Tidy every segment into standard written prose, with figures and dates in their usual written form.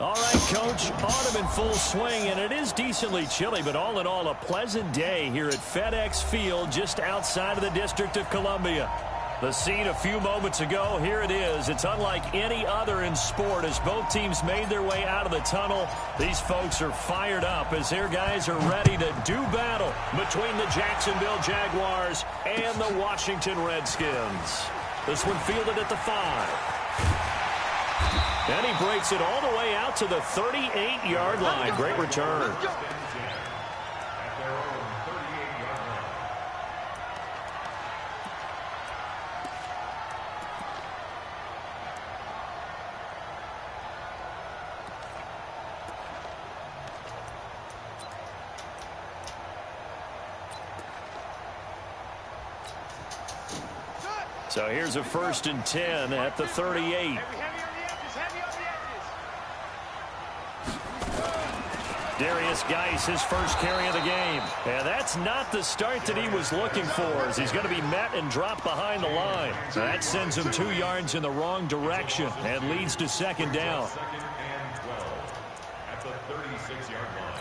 All right, Coach, autumn in full swing, and it is decently chilly, but all in all, a pleasant day here at FedEx Field just outside of the District of Columbia. The scene a few moments ago, here it is. It's unlike any other in sport as both teams made their way out of the tunnel. These folks are fired up as their guys are ready to do battle between the Jacksonville Jaguars and the Washington Redskins. This one fielded at the 5. And he breaks it all the way out to the 38-yard line. Great return. So here's a 1st and 10 at the 38. Darius Geis, his first carry of the game. And that's not the start that he was looking for, as he's going to be met and dropped behind the line. That sends him 2 yards in the wrong direction and leads to 2nd down. Second and 12 at the 36-yard line.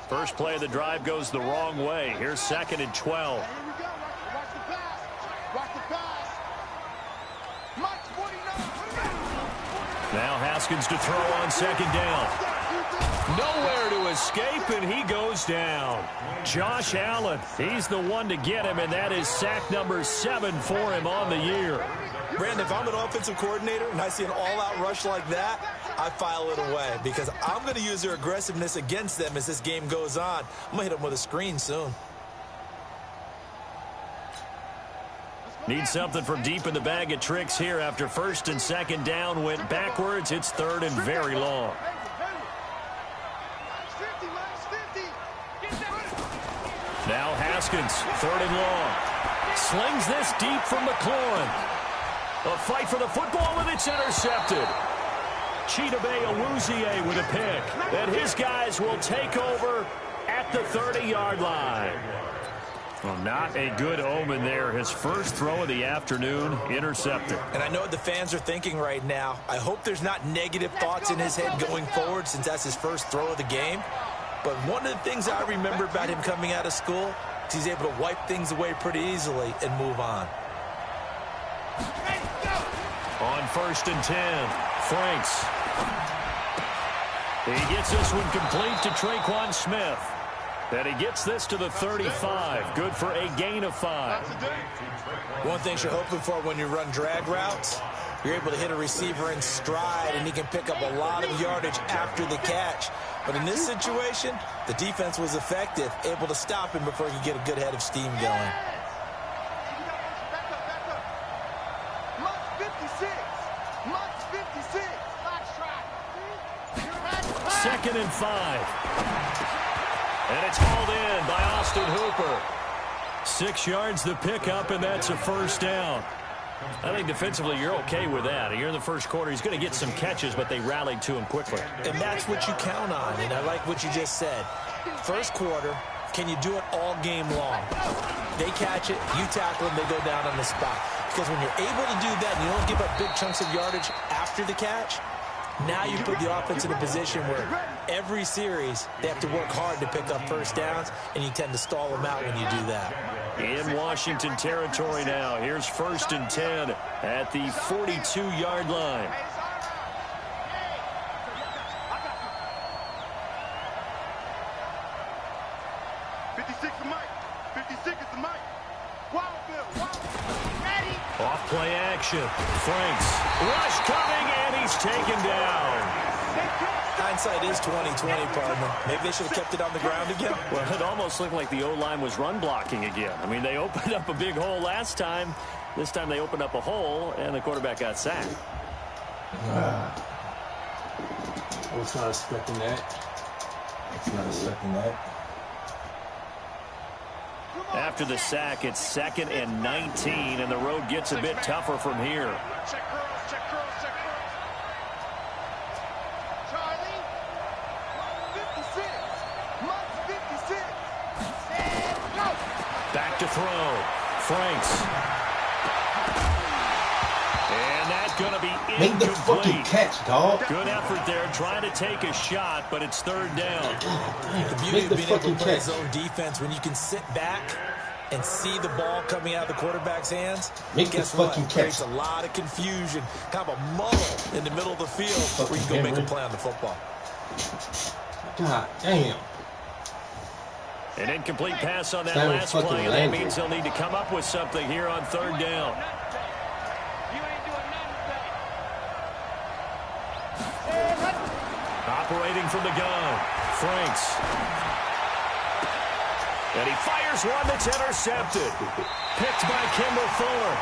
First play of the drive goes the wrong way. Here's 2nd and 12. Here we go. Watch the pass. Watch the pass. Mike 49. Now Haskins to throw on 2nd down. Nowhere to escape, and he goes down. Josh Allen, he's the one to get him, and that is sack number 7 for him on the year. Brandon, if I'm an offensive coordinator and I see an all-out rush like that, I file it away because I'm going to use their aggressiveness against them as this game goes on. I'm going to hit them with a screen soon. Need something from deep in the bag of tricks here after 1st and 2nd down went backwards. It's 3rd and very long. Now Haskins, 3rd and long. Slings this deep from McLaurin. A fight for the football, and it's intercepted. Chidobe Awuzie with a pick. And his guys will take over at the 30-yard line. Well, not a good omen there. His first throw of the afternoon, intercepted. And I know what the fans are thinking right now. I hope there's not negative thoughts in his head going forward since that's his first throw of the game. But one of the things I remember about him coming out of school is he's able to wipe things away pretty easily and move on. On 1st and 10, Franks. He gets this one complete to Traquan Smith. And he gets this to the 35. Good for a gain of 5. One thing you're hoping for when you run drag routes, you're able to hit a receiver in stride, and he can pick up a lot of yardage after the catch. But in this situation, the defense was effective, able to stop him before he could get a good head of steam going. Second and 5. And it's hauled in by Austin Hooper. 6 yards the pickup, and that's a 1st down. I think defensively you're okay with that. You're in the first quarter. He's going to get some catches, but they rallied to him quickly. And that's what you count on, and I like what you just said. First quarter, can you do it all game long? They catch it, you tackle them, they go down on the spot. Because when you're able to do that and you don't give up big chunks of yardage after the catch, now you put the offense in a position where every series they have to work hard to pick up 1st downs, and you tend to stall them out when you do that. In Washington territory now. Here's 1st and 10 at the 42-yard line. Off play action. Franks. Rush coming, and he's taken down. Hindsight is 20/20, partner. Maybe they should have kept it on the ground again. Well, it almost looked like the O-line was run blocking again. I mean, they opened up a big hole last time. This time they opened up a hole, and the quarterback got sacked. I was not expecting that. After the sack, it's 2nd and 19, and the road gets a bit tougher from here. throw. Franks. And that's going to be incomplete. Make the fucking catch, dog. Good effort there, trying to take a shot, but it's third down. The beauty of being able to play zone defense when you can sit back and see the ball coming out of the quarterback's hands. Make the fucking catch. Creates a lot of confusion, kind of a muddle in the middle of the field where you can go make a play on the football. God damn. An incomplete pass on that last play, and that means they'll need to come up with something here on third down. Operating from the gun, Franks. And he fires one that's intercepted. Picked by Kendall Fuller.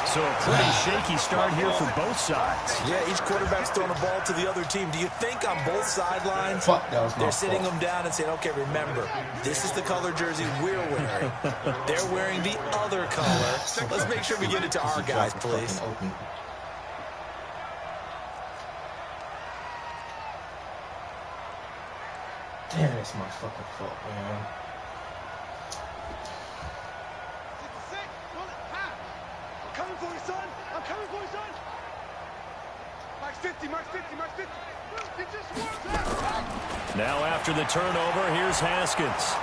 So a pretty shaky start here for both sides. Yeah, each quarterback's throwing a ball to the other team. Do you think on both sidelines they're sitting them down and saying, okay, remember, this is the color jersey we're wearing. They're wearing the other color. Let's make sure we get it to our guys, please. Damn, it's my fucking fault, man. I'm coming for you, son. I'm coming for you, son. Max 50, Max 50, Max 50. It just works. Now after the turnover, here's Haskins.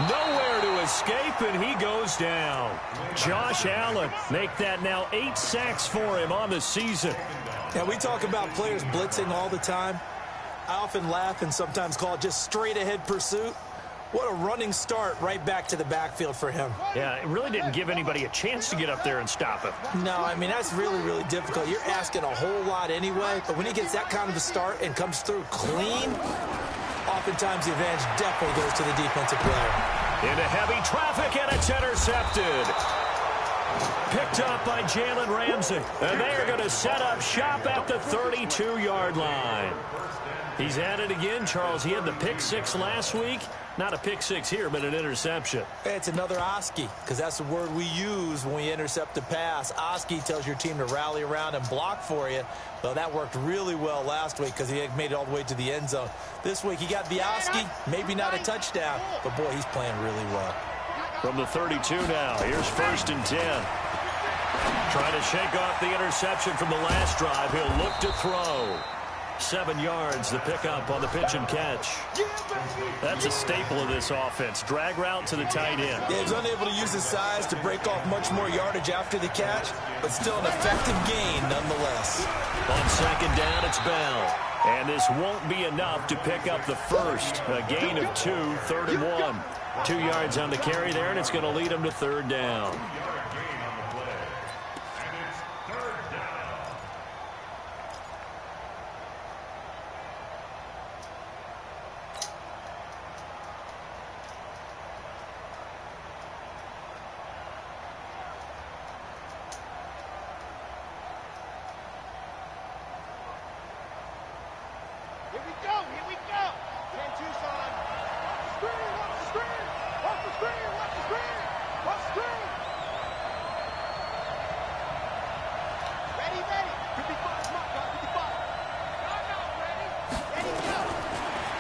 Nowhere to escape, and he goes down. Josh Allen make that now 8 sacks for him on the season. Now, we talk about players blitzing all the time. I often laugh and sometimes call it just straight-ahead pursuit. What a running start right back to the backfield for him. Yeah, it really didn't give anybody a chance to get up there and stop him. No, I mean, that's really, really difficult. You're asking a whole lot anyway, but when he gets that kind of a start and comes through clean, oftentimes the advantage definitely goes to the defensive player. Into heavy traffic, and it's intercepted. Picked up by Jalen Ramsey. And they're going to set up shop at the 32-yard line. He's at it again, Charles. He had the pick six last week. Not a pick six here, but an interception. It's another Oski, because that's the word we use when we intercept a pass. Oski tells your team to rally around and block for you. Well, that worked really well last week because he made it all the way to the end zone. This week he got the Oski, maybe not a touchdown, but boy, he's playing really well. From the 32 now, here's 1st and 10. Trying to shake off the interception from the last drive. He'll look to throw. 7 yards, the pickup on the pitch and catch. That's a staple of this offense. Drag route to the tight end. Yeah, he's unable to use his size to break off much more yardage after the catch, but still an effective gain nonetheless. On 2nd down, it's Bell. And this won't be enough to pick up the first. A gain of 2, 3rd and 1. 2 yards on the carry there, and it's going to lead him to 3rd down.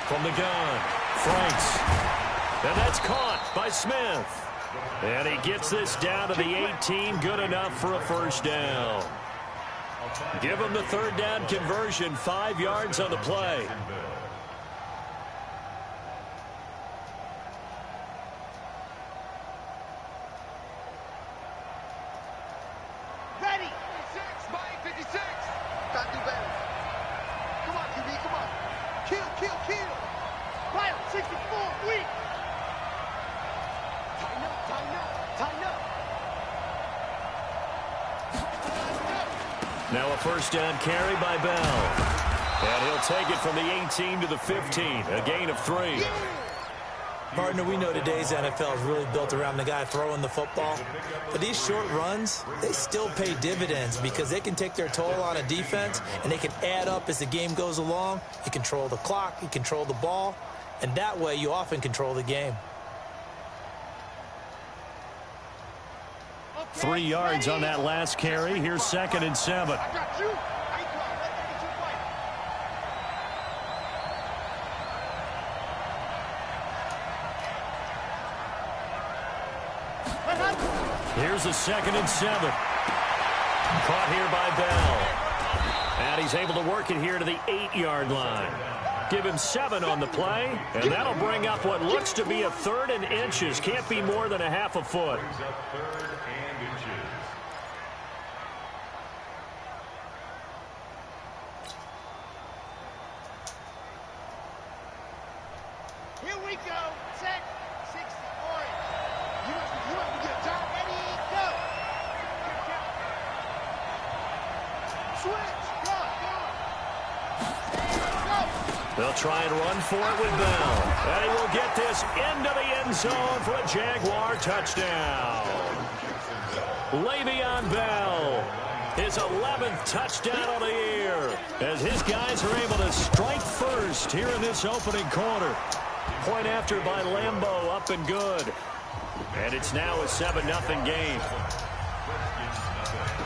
From the gun, Franks. And that's caught by Smith. And he gets this down to the 18, good enough for a 1st down. Give him the 3rd down conversion, 5 yards on the play. Ready. 56, Mike, 56. Got to do better. Come on, QB, come on. Kill, kill, kill. Right, 64, weak. Tighten up, tighten up, tighten up. Now a 1st down carry by Bell. And he'll take it from the 18 to the 15, a gain of 3. Partner, we know today's NFL is really built around the guy throwing the football. But these short runs, they still pay dividends because they can take their toll on a defense and they can add up as the game goes along. You control the clock, you control the ball, and that way you often control the game. 3 yards on that last carry. Here's 2nd and 7. I got you. I ain't going to let that get you fight. Here's a 2nd and 7. Caught here by Bell. And he's able to work it here to the 8-yard line. Give him 7 on the play, and that'll bring up what looks to be a 3rd and inches. Can't be more than a half a foot. Here we go. Set. 60 orange. You want to get John ready? Go. Switch. Go. They'll try and run for it with Bell. And he will get this into the end zone for a Jaguar touchdown. Le'Veon Bell, his 11th touchdown of the year, as his guys are able to strike first here in this opening quarter. Point after by Lambeau, up and good. And it's now a 7-0 game.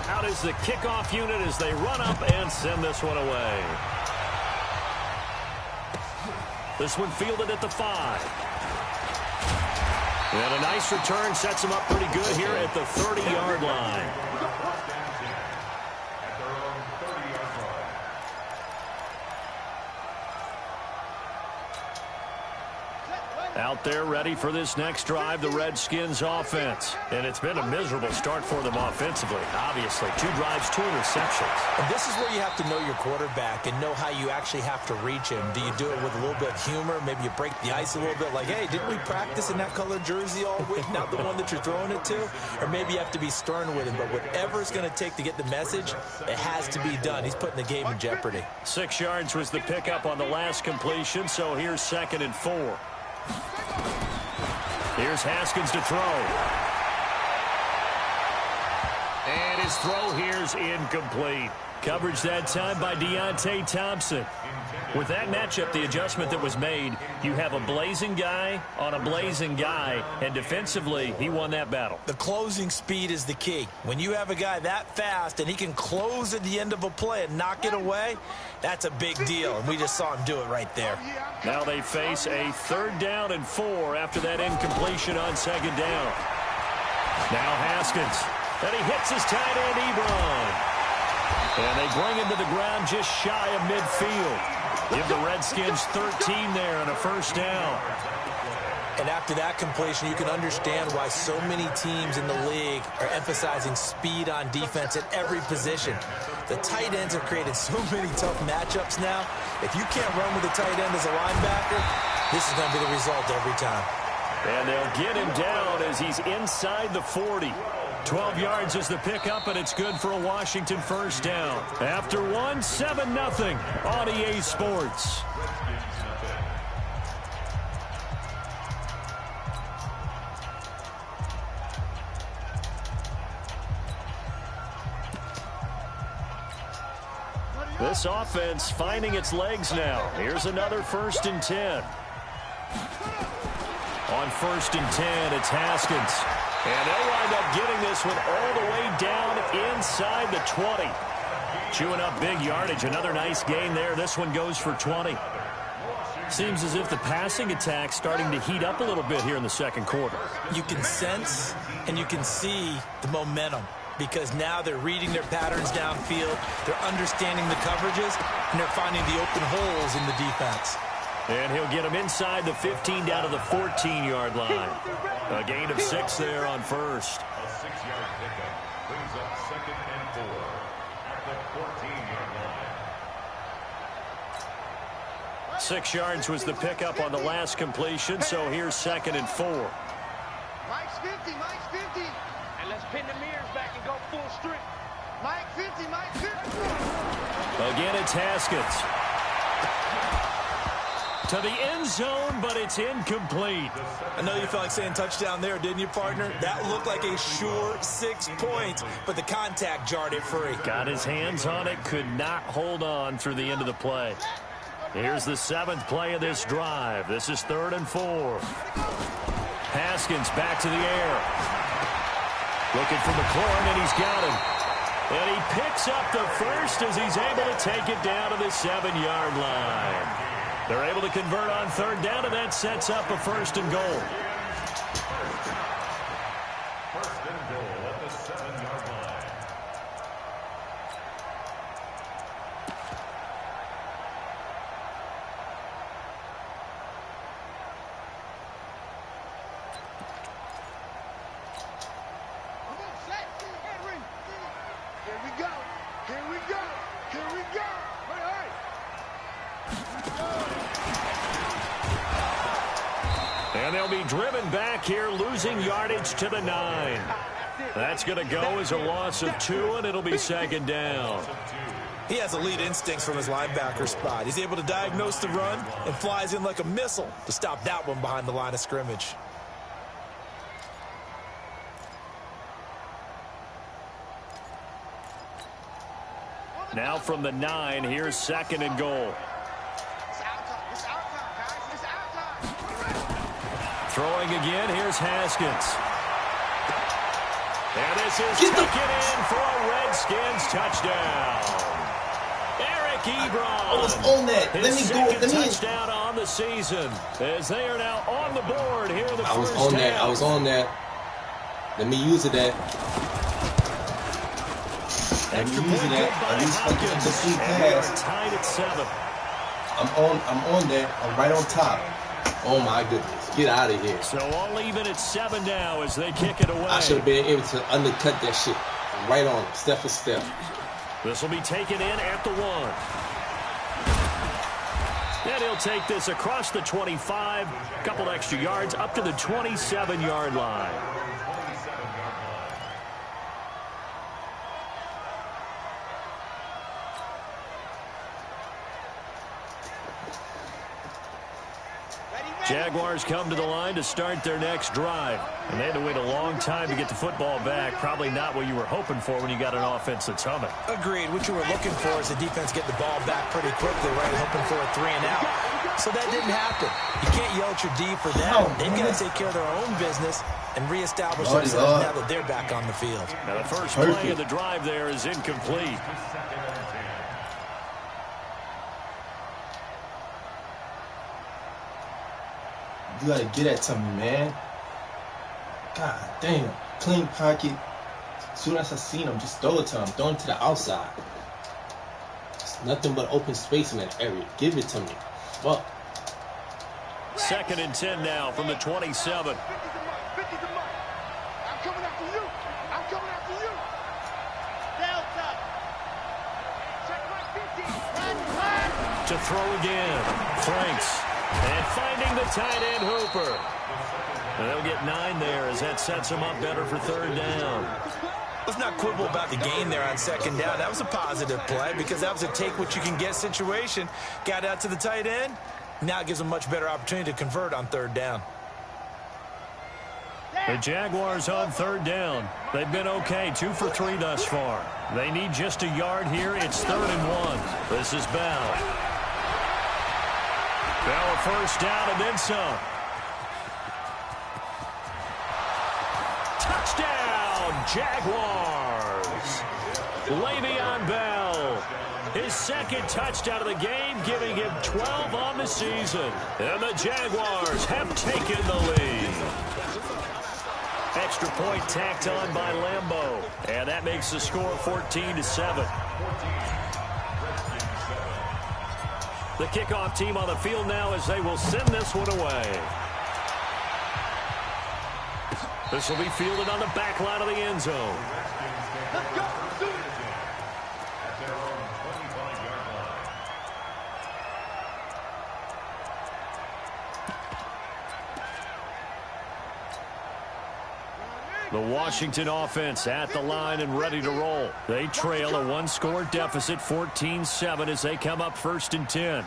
Out is the kickoff unit as they run up and send this one away. This one fielded at the 5. And a nice return sets him up pretty good here at the 30-yard line. Out there ready for this next drive, the Redskins offense. And it's been a miserable start for them offensively. Obviously, 2 drives, 2 interceptions. And this is where you have to know your quarterback and know how you actually have to reach him. Do you do it with a little bit of humor? Maybe you break the ice a little bit like, hey, didn't we practice in that colored jersey all week? Not the one that you're throwing it to? Or maybe you have to be stern with him. But whatever it's going to take to get the message, it has to be done. He's putting the game in jeopardy. 6 yards was the pickup on the last completion, so here's 2nd and 4. Here's Haskins to throw. And his throw here's incomplete. Coverage that time by Deontay Thompson. With that matchup, the adjustment that was made, you have a blazing guy on a blazing guy, and defensively, he won that battle. The closing speed is the key. When you have a guy that fast and he can close at the end of a play and knock it away, that's a big deal, and we just saw him do it right there. Now they face a 3rd down and 4 after that incompletion on 2nd down. Now Haskins, and he hits his tight end, Ebron. And they bring him to the ground just shy of midfield. Give the Redskins 13 there and a 1st down. And after that completion, you can understand why so many teams in the league are emphasizing speed on defense at every position. The tight ends have created so many tough matchups now. If you can't run with the tight end as a linebacker, this is going to be the result every time. And they'll get him down as he's inside the 40. 12 yards is the pickup, and it's good for a Washington 1st down. After 1, 7-0 on EA Sports. This offense finding its legs now. Here's another 1st and 10. On 1st and 10, it's Haskins. And they'll wind up getting this one all the way down inside the 20. Chewing up big yardage. Another nice gain there. This one goes for 20. Seems as if the passing attack's starting to heat up a little bit here in the 2nd quarter. You can sense and you can see the momentum because now they're reading their patterns downfield. They're understanding the coverages, and they're finding the open holes in the defense. And he'll get him inside the 15 down to the 14-yard line. A gain of 6 there on 1st. A 6-yard pickup brings up 2nd and 4 at the 14-yard line. 6 yards was the pickup on the last completion, so here's 2nd and 4. Mike's 50, Mike's 50. And let's pin the mirrors back and go full strip. Mike 50, Mike 50. Again, it's Haskins. To the end zone, but it's incomplete. I know you felt like saying touchdown there, didn't you, partner? That looked like a sure 6 points, but the contact jarred it free. Got his hands on it, could not hold on through the end of the play. Here's the 7th play of this drive. This is 3rd and 4. Haskins back to the air. Looking for McLaurin, and he's got him. And he picks up the 1st as he's able to take it down to the 7-yard line. They're able to convert on 3rd down, and that sets up a 1st and goal. 1st and goal Here we go. And they'll be driven back here, losing yardage to the 9. That's going to go as a loss of 2, and it'll be second down. He has elite instincts from his linebacker spot. He's able to diagnose the run and flies in like a missile to stop that one behind the line of scrimmage. Now from the 9, here's second and goal. Throwing again, here's Haskins. And this is taken in for a Redskins touchdown. Eric Ebron. I was on that. His second touchdown on the season, as they are now on the board here in the first half. I was on that. Let me use it that. Extra point good by Hopkins. And we are tied at 7. I'm on that. I'm right on top. Oh my goodness. Get out of here. So all even at 7 now as they kick it away. I should have been able to undercut that shit. I'm right on it, step for step. This will be taken in at the 1. And he'll take this across the 25, a couple extra yards up to the 27-yard line. Jaguars come to the line to start their next drive. And they had to wait a long time to get the football back. Probably not what you were hoping for when you got an offense that's humming. Agreed. What you were looking for is the defense get the ball back pretty quickly, right? Hoping for a 3 and out. So that didn't happen. You can't yell at your D for that. They've got to take care of their own business and reestablish themselves now that they're back on the field. Now the first play of the drive there is incomplete. You gotta get that to me, man. God damn. Clean pocket. As soon as I seen him, just throw it to him. Throw it to the outside. It's nothing but open space in that area. Give it to me. Fuck. Second and 10 now from the 27. 50's a mark. I'm coming after you. I'm coming after you. Delta. Check my 50. To throw again. Franks. And finding the tight end Hooper. And they'll get 9 there as that sets them up better for third down. Let's not quibble about the gain there on second down. That was a positive play because that was a take-what-you-can-get situation. Got out to the tight end. Now it gives them a much better opportunity to convert on third down. The Jaguars on third down. They've been okay, 2 for 3 thus far. They need just a yard here. It's 3rd and 1. This is Bell. Bell a first down and then some. Touchdown, Jaguars. Le'Veon Bell. His second touchdown of the game, giving him 12 on the season. And the Jaguars have taken the lead. Extra point tacked on by Lambeau. And that makes the score 14-7. The kickoff team on the field now as they will send this one away. This will be fielded on the back line of the end zone. Let's go. Do it. The Washington offense at the line and ready to roll. They trail a 1-score deficit, 14-7, as they come up 1st and 10.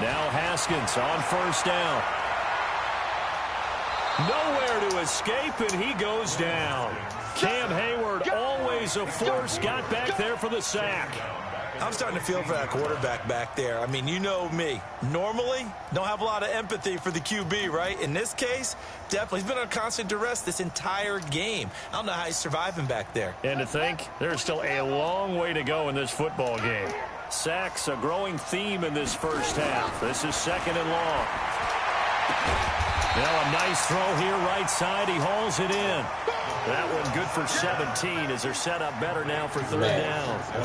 Now Haskins on 1st down. Nowhere to escape, and he goes down. Cam Hayward, always a force, got back there for the sack. I'm starting to feel for that quarterback back there. I mean, you know me. Normally, don't have a lot of empathy for the QB, right? In this case, definitely. He's been on constant duress this entire game. I don't know how he's surviving back there. And to think, there's still a long way to go in this football game. Sacks, a growing theme in this first half. This is 2nd and long. Now a nice throw here right side. He hauls it in. That one good for 17 as they're set up better now for third down.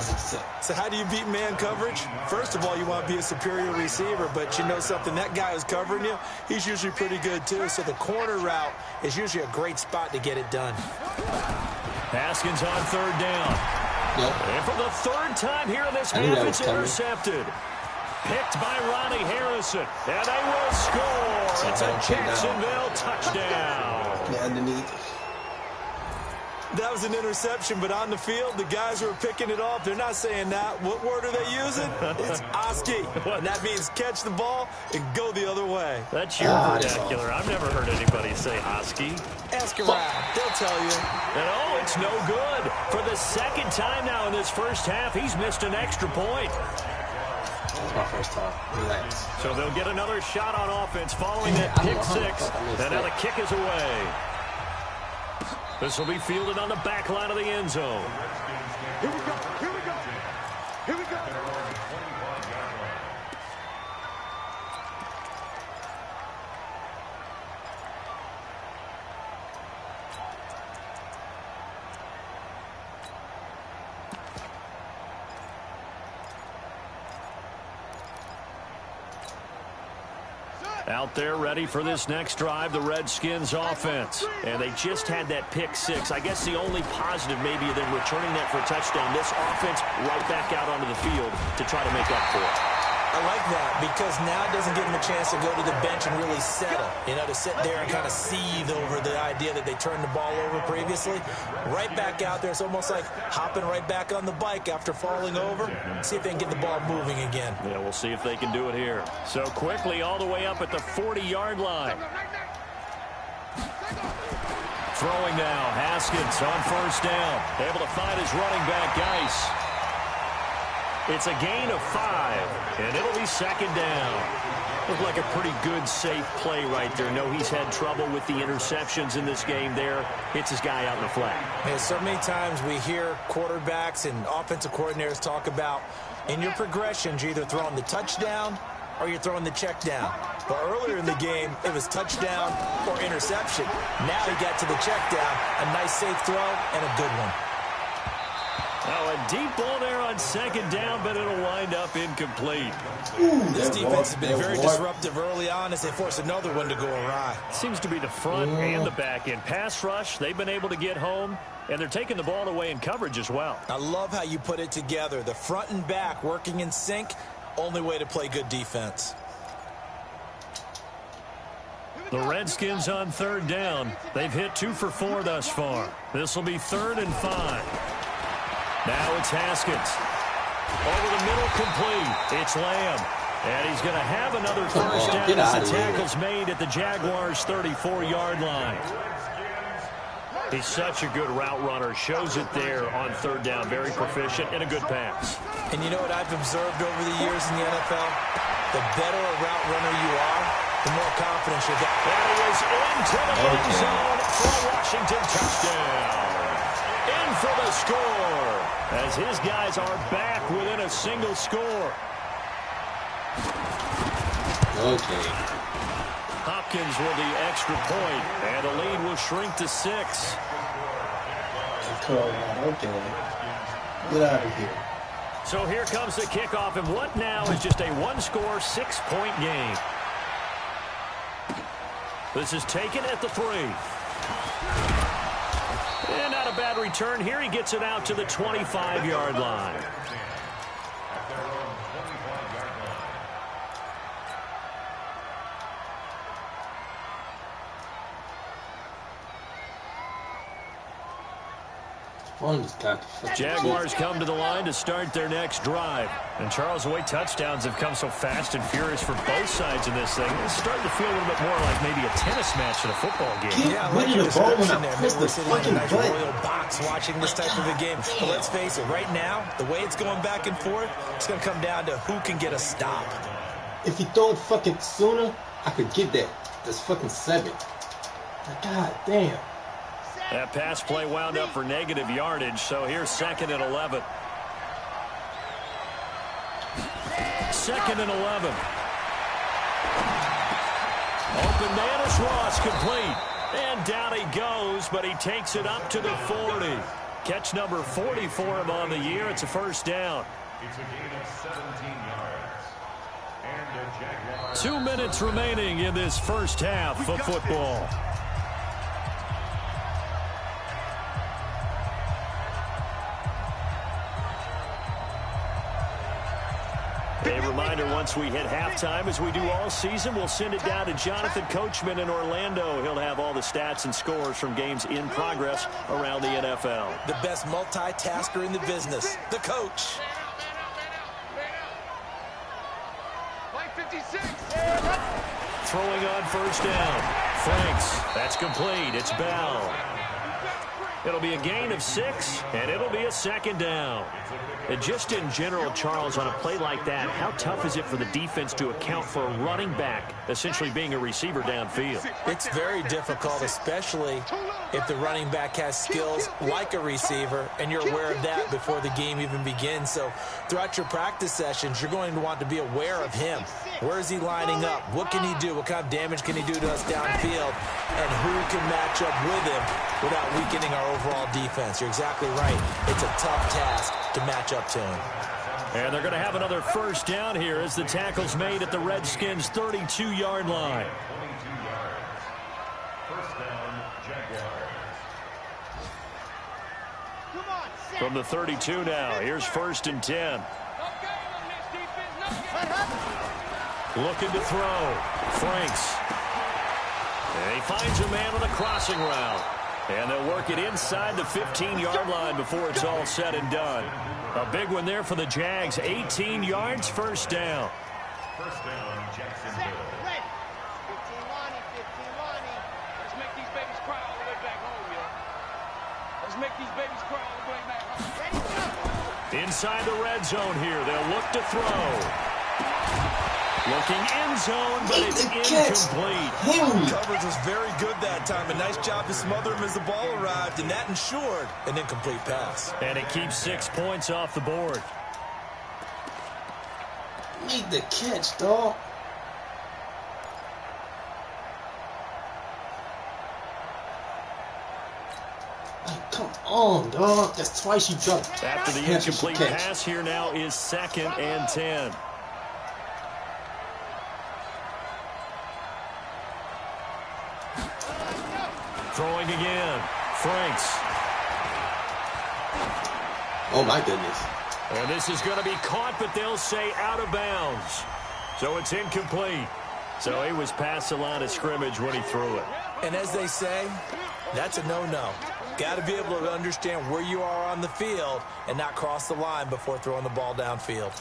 So how do you beat man coverage? First of all, you want to be a superior receiver, but you know something, that guy who's covering you, he's usually pretty good too. So the corner route is usually a great spot to get it done. Haskins on third down. Yep. And for the third time here in this half, it's intercepted. Picked by Ronnie Harrison. And they will score. It's a Jacksonville touchdown. Underneath. That was an interception, but on the field, the guys who are picking it off, they're not saying that. What word are they using? It's Oski. And that means catch the ball and go the other way. That's your vernacular. I've never heard anybody say Oski. Ask around. They'll tell you. And oh, it's no good. For the second time now in this first half, he's missed an extra point. That's my first time. Relax. So they'll get another shot on offense following that pick six. And now the kick is away. This will be fielded on the back line of the end zone. Here we go. Here we go. Here we go. Out there ready for this next drive, the Redskins offense. And they just had that pick six. I guess the only positive maybe of them returning that for a touchdown. This offense right back out onto the field to try to make up for it. I like that because now it doesn't give them a chance to go to the bench and really settle. You know, to sit there and kind of seethe over the idea that they turned the ball over previously. Right back out there. It's almost like hopping right back on the bike after falling over. See if they can get the ball moving again. Yeah, we'll see if they can do it here. So quickly all the way up at the 40-yard line. Throwing now, Haskins on first down. Able to find his running back, Geis. It's a gain of 5, and it'll be second down. Looked like a pretty good, safe play right there. No, he's had trouble with the interceptions in this game there. Hits his guy out in the flat. Man, so many times we hear quarterbacks and offensive coordinators talk about in your progressions, you're either throwing the touchdown or you're throwing the check down. But earlier in the game, it was touchdown or interception. Now he got to the check down, a nice safe throw and a good one. Oh, a deep ball there on second down, but it'll wind up incomplete. This defense has been very disruptive early on as they force another one to go awry. Seems to be the front and the back end. Pass rush, they've been able to get home, and they're taking the ball away in coverage as well. I love how you put it together. The front and back working in sync, only way to play good defense. The Redskins on third down. They've hit 2 for 4 thus far. This will be 3rd and 5. Now it's Haskins. Over the middle, complete. It's Lamb. And he's going to have another first down as the tackle's made at the Jaguars' 34-yard line. He's such a good route runner. Shows it there on third down. Very proficient and a good pass. And you know what I've observed over the years in the NFL? The better a route runner you are, the more confidence you get. And it was into the end zone for a Washington touchdown. In for the score as his guys are back within a single score. Okay. Hopkins with the extra point, and the lead will shrink to 6. Okay. Get out of here. So here comes the kickoff, and what now is just a one-score, 6-point game. This is taken at the 3. And not a bad return here. He gets it out to the 25-yard line. Jaguars come to the line to start their next drive. And Charles, the way touchdowns have come so fast and furious for both sides in this thing, it's starting to feel a little bit more like maybe a tennis match than a football game. Yeah, I like your description there. We're sitting in a nice royal box watching this type of a game. But let's face it, right now, the way it's going back and forth, it's going to come down to who can get a stop. If you throw it fucking sooner, I could get that. That's fucking 7. God damn. That pass play wound up for negative yardage, so here's 2nd and 11. 2nd and 11. Open man is Ross, complete. And down he goes, but he takes it up to the 40. Catch number 40 for him on the year. It's a first down. It's a gain of 17 yards. And a Jaguar. 2 minutes remaining in this first half of football. A reminder, once we hit halftime, as we do all season, we'll send it down to Jonathan Coachman in Orlando. He'll have all the stats and scores from games in progress around the NFL. The best multitasker in the business, the coach. Throwing on first down. Franks. That's complete. It's Bell. It'll be a gain of 6, and it'll be a second down. And just in general, Charles, on a play like that, how tough is it for the defense to account for a running back essentially being a receiver downfield? It's very difficult, especially if the running back has skills like a receiver, and you're aware of that before the game even begins. So throughout your practice sessions, you're going to want to be aware of him. Where is he lining up? What can he do? What kind of damage can he do to us downfield? And who can match up with him without weakening our overall defense? You're exactly right. It's a tough task to match up to him. And they're going to have another first down here as the tackle's made at the Redskins' 32-yard line. 22 yards. First down, Jaguars. From the 32 now, here's 1st and 10. Looking to throw. Franks. And he finds a man on the crossing route. And they'll work it inside the 15-yard line before it's all said and done. A big one there for the Jags. 18 yards, first down. First down, Jacksonville. Let's make these babies cry all the way back home, yo. Let's make these babies cry all the way back home. Inside the red zone here. They'll look to throw. Looking end zone, but it's incomplete. Coverage was very good that time. A nice job to smother him as the ball arrived, and that ensured an incomplete pass. And it keeps 6 points off the board. Need the catch, dog. Like, come on, dog. That's twice you dropped. After the incomplete pass, here now is 2nd and 10. Throwing again. Franks. Oh, my goodness. And this is going to be caught, but they'll say out of bounds. So it's incomplete. So he was past the line of scrimmage when he threw it. And as they say, that's a no-no. Got to be able to understand where you are on the field and not cross the line before throwing the ball downfield.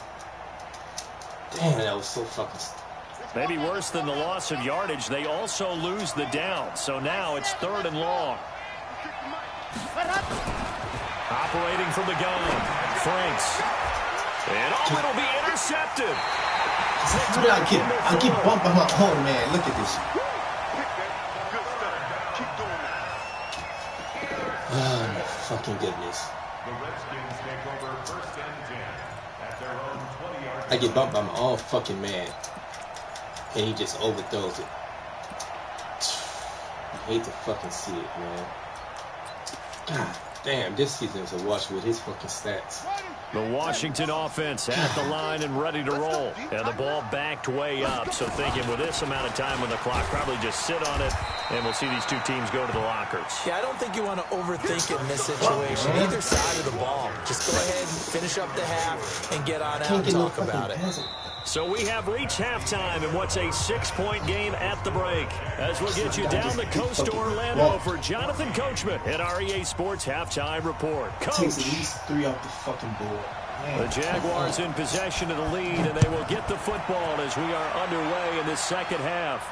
Damn, that was so fucking... Maybe worse than the loss of yardage, they also lose the down. So now it's 3rd and long. Operating from the gun, Franks. And it'll be intercepted. How did I get bumped by my own man? Look at this. Oh, my fucking goodness. The Redskins take over 1st and 10 at their own 20-yard line. I get bumped by my own fucking man. And he just overthrows it. I hate to fucking see it, man. God damn, this season's a wash with his fucking stats. The Washington offense at the line and ready to roll. And the ball backed way up. So thinking with this amount of time on the clock, probably just sit on it, and we'll see these two teams go to the lockers. Yeah, I don't think you want to overthink it in this situation. Either side of the ball. Just go ahead and finish up the half and get on out and talk about it. So we have reached halftime in what's a 6-point game at the break. As we'll get you down the coast to Orlando for Jonathan Coachman at our EA Sports Halftime Report. Coach. Takes at least 3 off the fucking board. Man, the Jaguars in possession of the lead, and they will get the football as we are underway in the second half.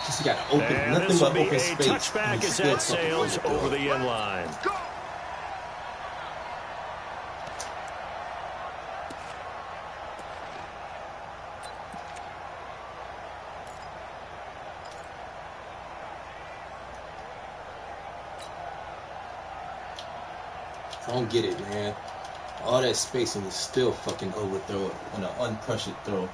Just got open, and nothing this will but be open a space. touchback as that sails over the end line. I don't get it, man. All that space and you still fucking overthrow it on an unpressured throw.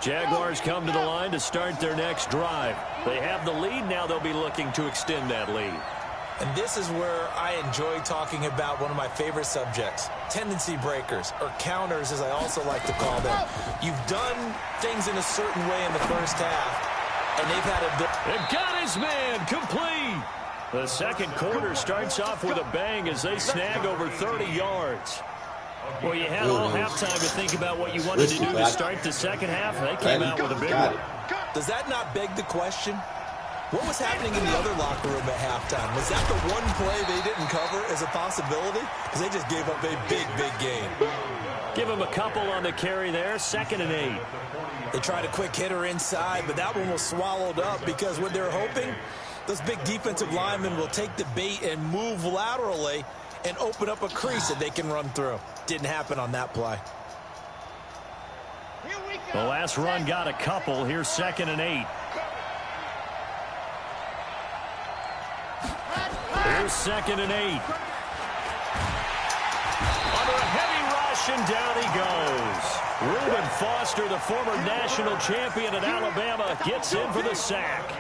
Jaguars come to the line to start their next drive. They have the lead. Now they'll be looking to extend that lead. And this is where I enjoy talking about one of my favorite subjects, tendency breakers, or counters as I also like to call them. You've done things in a certain way in the first half, and they've had a... They've got his man complete. The second quarter starts off with a bang as they snag over 30 yards. Well, you had all halftime to think about what you wanted to do to start the second half. They came out with a big one. Does that not beg the question? What was happening in the other locker room at halftime? Was that the one play they didn't cover as a possibility? Because they just gave up a big, big game. Give him a couple on the carry there, 2nd and 8. They tried a quick hitter inside, but that one was swallowed up because what they're hoping, those big defensive linemen will take the bait and move laterally and open up a crease that they can run through. Didn't happen on that play. The last run got a couple. Here's 2nd and 8. Here's 2nd and 8. Under a heavy rush, and down he goes. Reuben Foster, the former national champion at Alabama, gets in for the sack.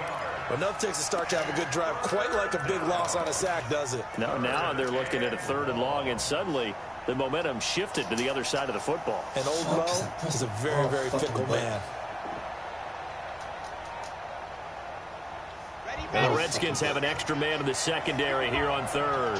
Enough takes a start to have a good drive. Quite like a big loss on a sack, does it? No, now they're looking at a 3rd and long, and suddenly the momentum shifted to the other side of the football. And Old Mo is a very, very fickle man. And the Redskins have an extra man in the secondary here on 3rd.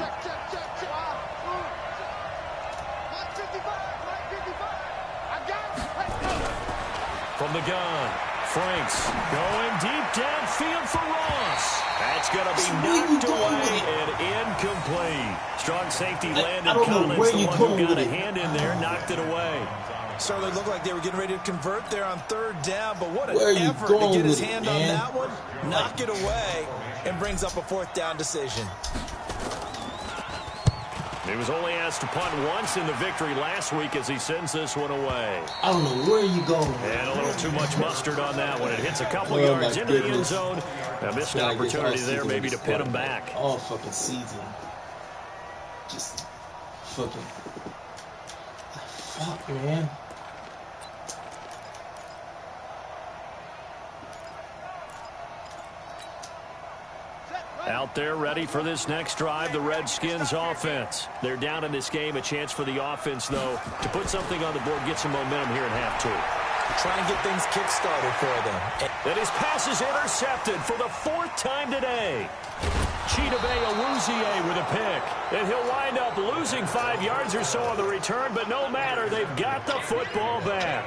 From the gun, Franks going deep downfield for Ross. That's going to be knocked away and incomplete. Strong safety Landon Collins, the one who got a hand in there, knocked it away. Certainly looked like they were getting ready to convert there on 3rd down, but what an effort to get his hand on that one, knock it away, and brings up a 4th down decision. He was only asked to punt once in the victory last week as he sends this one away. I don't know where you going. And a little too much mustard on that one. It hits a couple yards into the end zone. A missed opportunity there maybe to pin him back. All fucking season. Just fucking... Fuck, man. Out there ready for this next drive, the Redskins offense. They're down in this game. A chance for the offense, though, to put something on the board, get some momentum here in half 2. Trying to get things kick-started for them. And his pass is intercepted for the 4th time today. Chidobe Awuzie with a pick. And he'll wind up losing 5 yards or so on the return, but no matter, they've got the football back.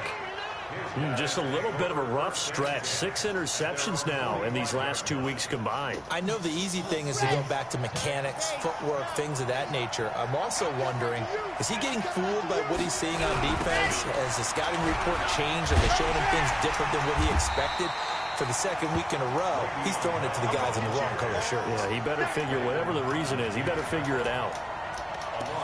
Just a little bit of a rough stretch. 6 interceptions now in these last 2 weeks combined. I know the easy thing is to go back to mechanics, footwork, things of that nature. I'm also wondering, is he getting fooled by what he's seeing on defense? Has the scouting report changed? Are they showing him things different than what he expected? For the 2nd week in a row, he's throwing it to the guys in the wrong color shirts. Yeah, he better figure, whatever the reason is, he better figure it out.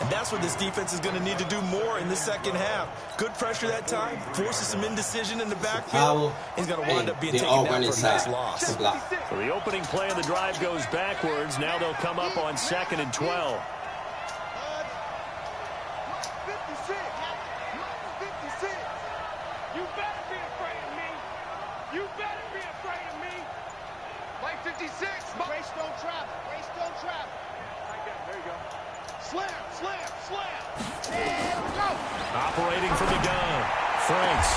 And that's what this defense is going to need to do more in the 2nd half. Good pressure that time, forces some indecision in the backfield. He's going to wind up being taken down for a nice loss. So the opening play of the drive goes backwards. Now they'll come up on 2nd and 12. You better be afraid of me. You better be afraid of me. Play 56. Race don't travel. Race don't travel. There you go. Slam, slam, slam. And go. Operating from the gun. Franks.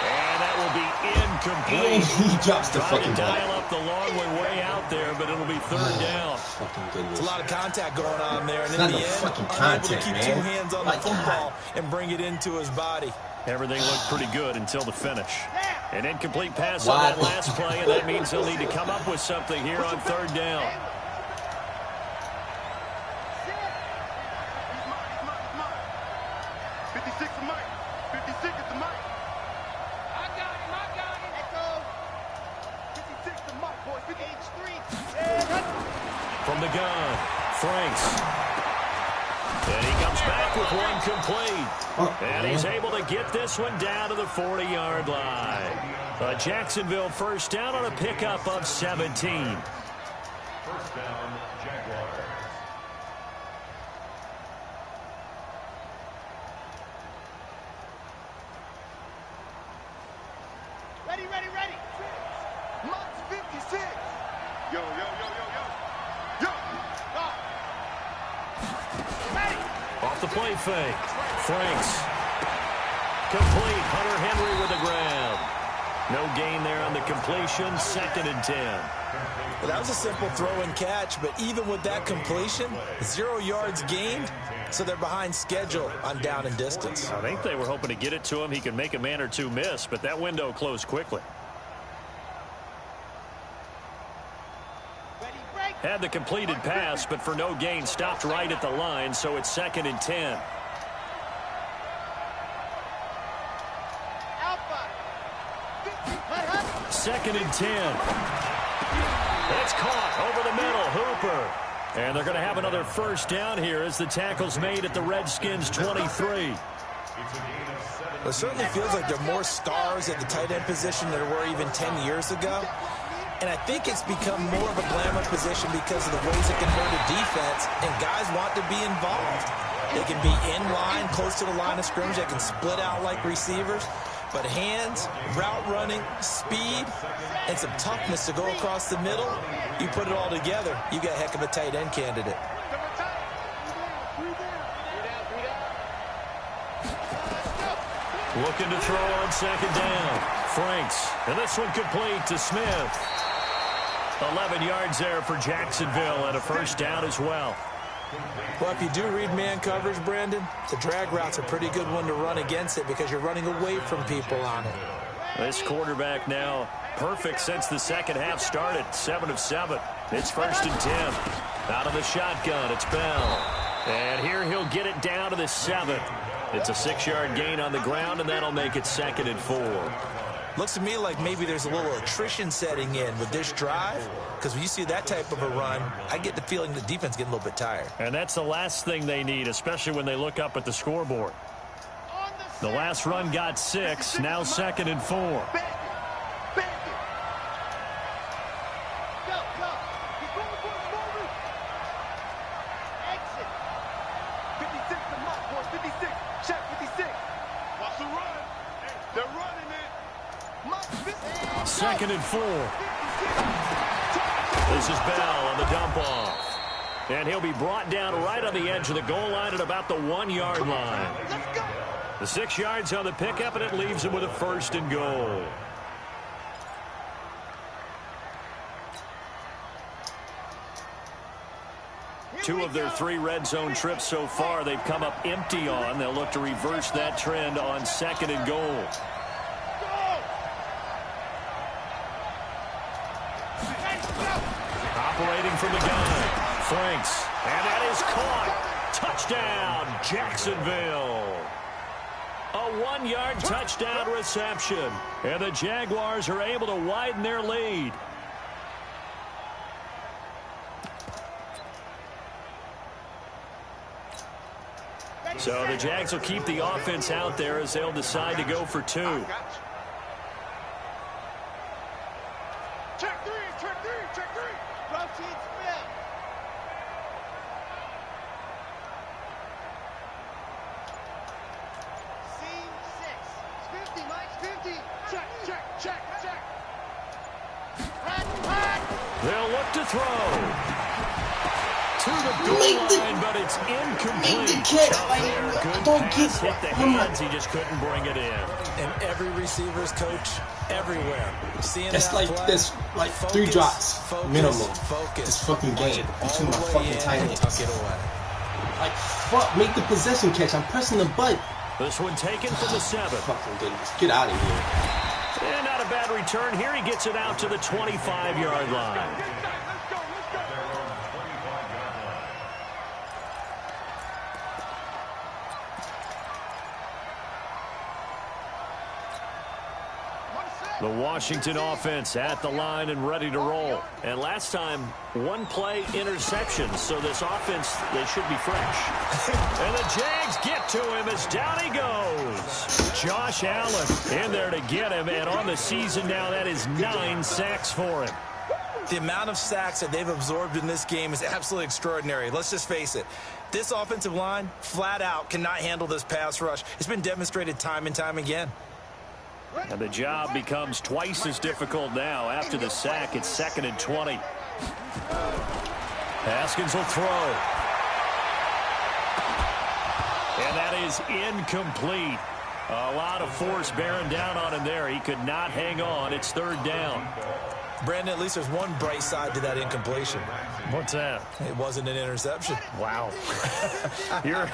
And that will be incomplete. And he drops the Trying fucking to ball. dial up the long one way out there, but it'll be 3rd down. Fucking goodness. It's a lot of contact going on there, and in Not the no end, fucking unable to contact, keep man. 2 hands on the Like, football and bring it into his body. Everything looked pretty good until the finish. An incomplete pass Wow. on that last play, and that means he'll need to come up with something here on 3rd down. From the gun, Franks. And he comes back with one complete. And he's able to get this one down to the 40-yard line. A Jacksonville 1st down on a pickup of 17. 1st down, Jaguars. ready. Max 56. Yo. Ready. Off the play fake. Franks. Complete. Hunter Henry with the grab. No gain there on the completion. 2nd and 10. Well, that was a simple throw and catch, but even with that completion, 0 yards gained, so they're behind schedule on down and distance. I think they were hoping to get it to him. He could make a man or two miss, but that window closed quickly. Ready, break. Had the completed pass, but for no gain, stopped right at the line, so it's 2nd and 10. Alpha. 2nd and 10. It's caught over the middle. Hooper. And they're going to have another first down here as the tackle's made at the Redskins' 23. It certainly feels like there are more stars at the tight end position than there were even 10 years ago. And I think it's become more of a glamour position because of the ways it can hurt a defense, and guys want to be involved. They can be in line, close to the line of scrimmage. They can split out like receivers. But hands, route running, speed, and some toughness to go across the middle, you put it all together, you got a heck of a tight end candidate. Looking to throw on 2nd down. Franks. And this one complete to Smith. 11 yards there for Jacksonville and a first down as well. Well, if you do read man coverage, Brandon, the drag route's a pretty good one to run against it because you're running away from people on it. This quarterback now perfect since the second half started. 7 of 7. It's 1st and 10. Out of the shotgun, it's Bell. And here he'll get it down to the 7th. It's a 6-yard gain on the ground, and that'll make it 2nd and 4. Looks to me like maybe there's a little attrition setting in with this drive, because when you see that type of a run, I get the feeling the defense getting a little bit tired. And that's the last thing they need, especially when they look up at the scoreboard. The last run got 6, now 2nd and 4. Go. Keep going for it, forward. Exit. 56 to Mott, boys. 56. Check 56. Watch the run. They're running it. Mott, 56. 2nd and 4. This is Bell on the dump off. And he'll be brought down right on the edge of the goal line at about the 1-yard line. Let's go. The 6 yards on the pickup, and it leaves him with a 1st and goal. Two of their 3 red zone trips so far they've come up empty on. They'll look to reverse that trend on 2nd and goal. Operating from the gun, Franks, and that is caught. Touchdown, Jacksonville. A 1-yard touchdown reception, and the Jaguars are able to widen their lead. So the Jags will keep the offense out there as they'll decide to go for 2. Check 3. Routine spin. Seam 6. 50, Mike, 50. Check. Hot. They'll look to throw. To the goal line, but it's incomplete. Make the catch. Don't get hit the hands. He just couldn't bring it in. And every receiver's coach everywhere. Seeing That's that like play, this, like focus, 3 drops minimum. Focus. This fucking game between my fucking tight ends. Tuck it away. Like fuck, make the possession catch. I'm pressing the button. This one taken from the 7th. Fucking goodness, get out of here. And not a bad return here. He gets it out to the 25-yard line. The Washington offense at the line and ready to roll. And last time, 1 play interception. So this offense, they should be fresh. And the Jags get to him as down he goes. Josh Allen in there to get him. And on the season now, that is 9 sacks for him. The amount of sacks that they've absorbed in this game is absolutely extraordinary. Let's just face it. This offensive line, flat out, cannot handle this pass rush. It's been demonstrated time and time again. And the job becomes twice as difficult now. After the sack, it's 2nd and 20. Haskins will throw. And that is incomplete. A lot of force bearing down on him there. He could not hang on. It's 3rd down. Brandon, at least there's one bright side to that incompletion. What's that? It wasn't an interception. Wow. You're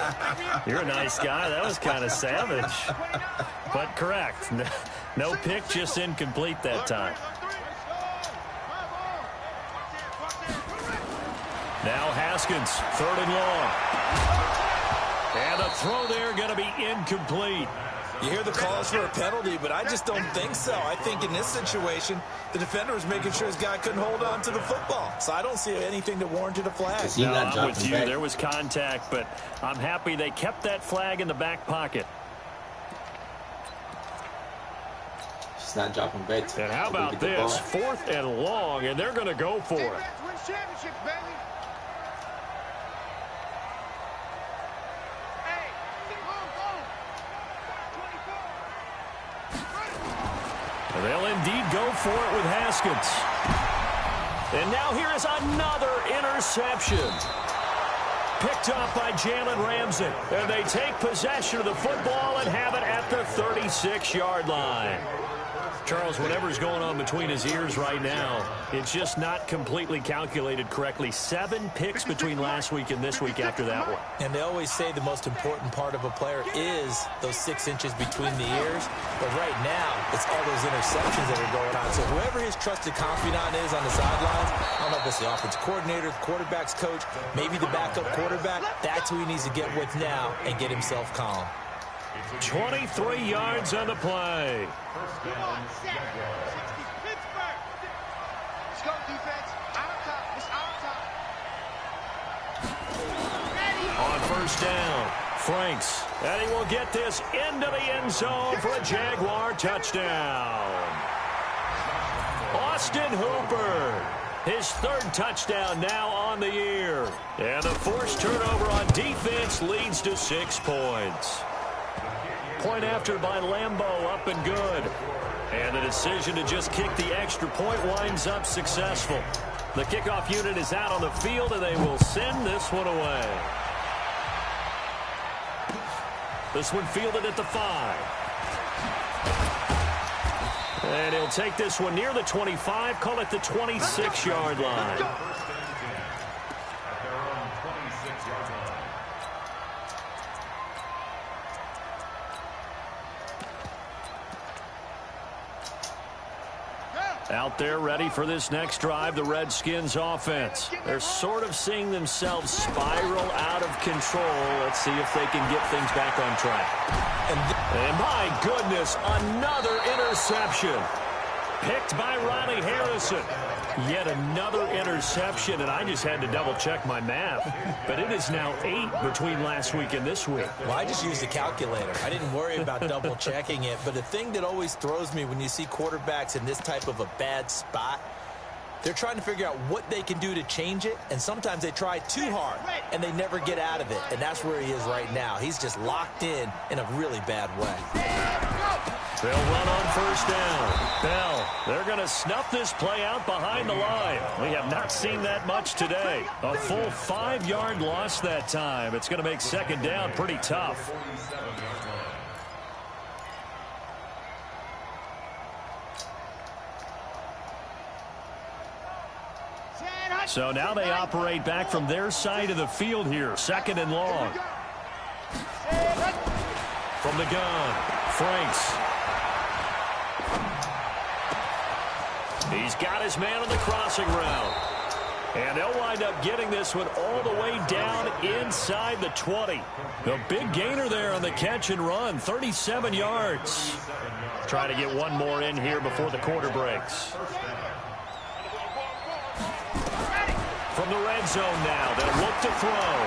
a nice guy. That was kind of savage. But correct. No pick, just incomplete that time. Now Haskins, 3rd and long. And the throw there going to be incomplete. You hear the calls for a penalty, but I just don't think so. I think in this situation, the defender was making sure his guy couldn't hold on to the football. So I don't see anything that warranted a flag. No, I'm with you. There was contact, but I'm happy they kept that flag in the back pocket. It's not dropping back. And how about this? 4th and long, and they're going to go for it. They'll indeed go for it with Haskins. And now here is another interception. Picked up by Jalen Ramsey. And they take possession of the football and have it at the 36-yard line. Charles, whatever's going on between his ears right now, it's just not completely calculated correctly. 7 picks between last week and this week after that one. And they always say the most important part of a player is those 6 inches between the ears. But right now, it's all those interceptions that are going on. So whoever his trusted confidant is on the sidelines, I don't know if it's the offensive coordinator, the quarterback's coach, maybe the backup quarterback, that's who he needs to get with now and get himself calm. 23 yards on the play. Let's go, defense. Our top. It's our top. On 1st down, Franks. And he will get this into the end zone for a Jaguar touchdown. Austin Hooper. His 3rd touchdown now on the year. And the forced turnover on defense leads to 6 points. Point after by Lambeau, up and good. And the decision to just kick the extra point winds up successful. The kickoff unit is out on the field, and they will send this one away. This one fielded at the 5. And he'll take this one near the 25, call it the 26-yard line. Out there ready for this next drive, the Redskins offense. They're sort of seeing themselves spiral out of control. Let's see if they can get things back on track. And my goodness, another interception. Picked by Ronnie Harrison. Yet another interception, and I just had to double-check my math. But it is now 8 between last week and this week. Well, I just used a calculator. I didn't worry about double-checking it. But the thing that always throws me when you see quarterbacks in this type of a bad spot, they're trying to figure out what they can do to change it, and sometimes they try too hard, and they never get out of it. And that's where he is right now. He's just locked in a really bad way. They'll run on 1st down. Bell, they're going to snuff this play out behind the line. We have not seen that much today. A full 5-yard loss that time. It's going to make 2nd down pretty tough. So now they operate back from their side of the field here. 2nd and long. From the gun, Franks. He's got his man on the crossing route. And they'll wind up getting this one all the way down inside the 20. The big gainer there on the catch and run, 37 yards. Try to get one more in here before the quarter breaks. From the red zone now, they'll look to throw.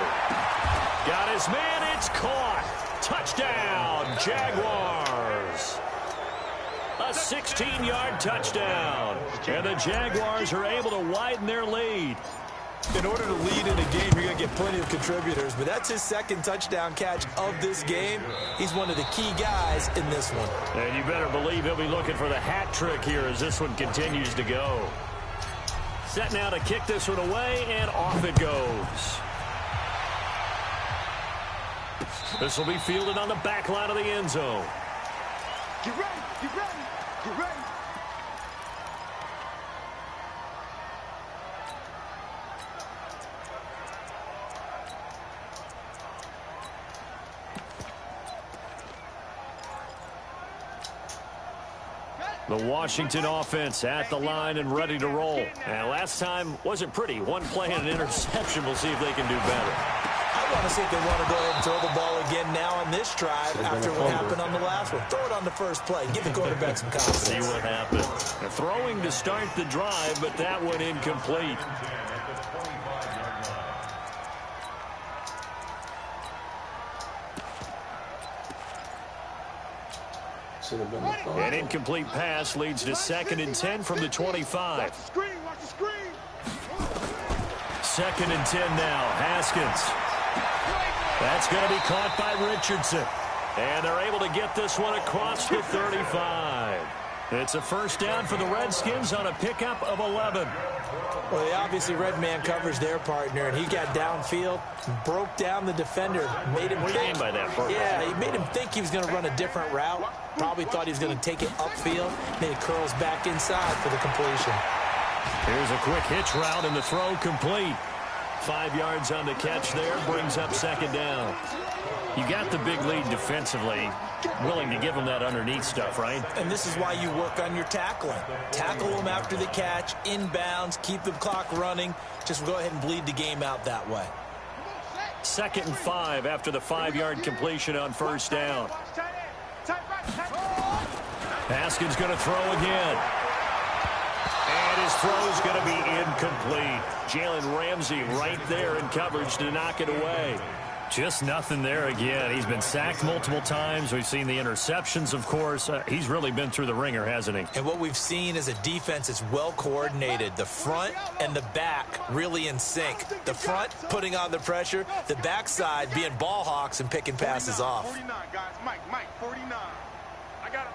Got his man, it's caught. Touchdown, Jaguars. A 16-yard touchdown. And the Jaguars are able to widen their lead. In order to lead in a game, you're going to get plenty of contributors, but that's his second touchdown catch of this game. He's one of the key guys in this one. And you better believe he'll be looking for the hat trick here as this one continues to go. Set now to kick this one away, and off it goes. This will be fielded on the back line of the end zone. Get ready, get ready, get ready. The Washington offense at the line and ready to roll. And last time wasn't pretty. One play and an interception. We'll see if they can do better. I want to see if they want to go ahead and throw the ball again now on this drive after what happened on the last one. Throw it on the first play. Give the quarterback some confidence. See what happened. They're throwing to start the drive, but that went incomplete. An incomplete pass leads to 2nd and 10 from the 25. Watch the screen. 2nd and 10 now. Haskins. That's going to be caught by Richardson. And they're able to get this one across the 35. It's a first down for the Redskins on a pickup of 11. Well, they obviously red man covers their partner, and he got downfield, broke down the defender, made him What do you mean by that, Bert? Yeah, he made him think he was going to run a different route. Probably thought he was going to take it upfield. Then he curls back inside for the completion. Here's a quick hitch route, and the throw complete. 5 yards on the catch there, brings up 2nd down. You got the big lead defensively, willing to give them that underneath stuff, right? And this is why you work on your tackling. Tackle them after the catch, inbounds, keep the clock running. Just go ahead and bleed the game out that way. 2nd and 5 after the 5-yard completion on first down. Haskins going to throw again. And his throw is going to be incomplete. Jalen Ramsey right there in coverage to knock it away. Just nothing there again. He's been sacked multiple times. We've seen the interceptions, of course. He's really been through the ringer, hasn't he? And what we've seen is a defense that's well coordinated. The front and the back really in sync. The front putting on the pressure. The backside being ball hawks and picking passes off. 49, guys. Mike, 49. I got it.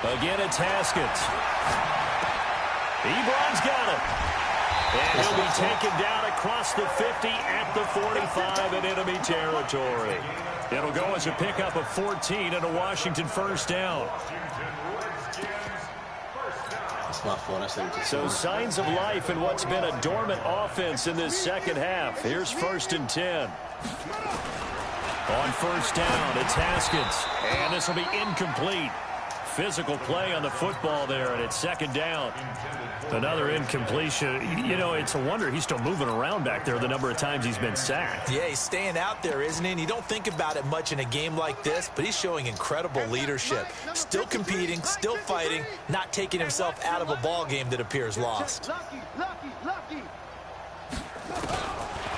Again, it's Haskins. Ebron's got it. And he'll be taken down across the 50 at the 45 in enemy territory. It'll go as a pickup of 14 and a Washington first down. That's my fault. I said it. So signs of life in what's been a dormant offense in this second half. Here's 1st and 10. On first down, it's Haskins. And this will be incomplete. Physical play on the football there, and it's 2nd down. Another incompletion. You know, it's a wonder he's still moving around back there the number of times he's been sacked. Yeah, he's staying out there, isn't he? And you don't think about it much in a game like this, but he's showing incredible leadership. Still competing, still fighting, not taking himself out of a ball game that appears lost. Lucky.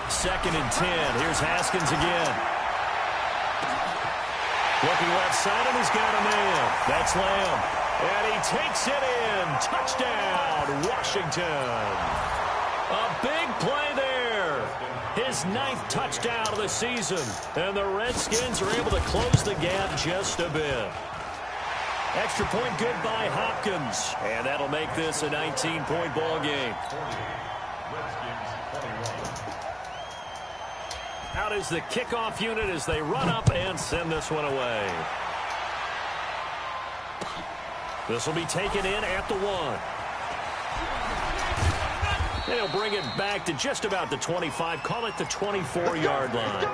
2nd and 10. Here's Haskins again. Looking left side, and he's got a man. That's Lamb. And he takes it in. Touchdown, Washington. A big play there. His 9th touchdown of the season. And the Redskins are able to close the gap just a bit. Extra point good by Hopkins. And that'll make this a 19-point ball game. Out is the kickoff unit as they run up and send this one away. This will be taken in at the 1. They'll bring it back to just about the 25. Call it the 24-yard line.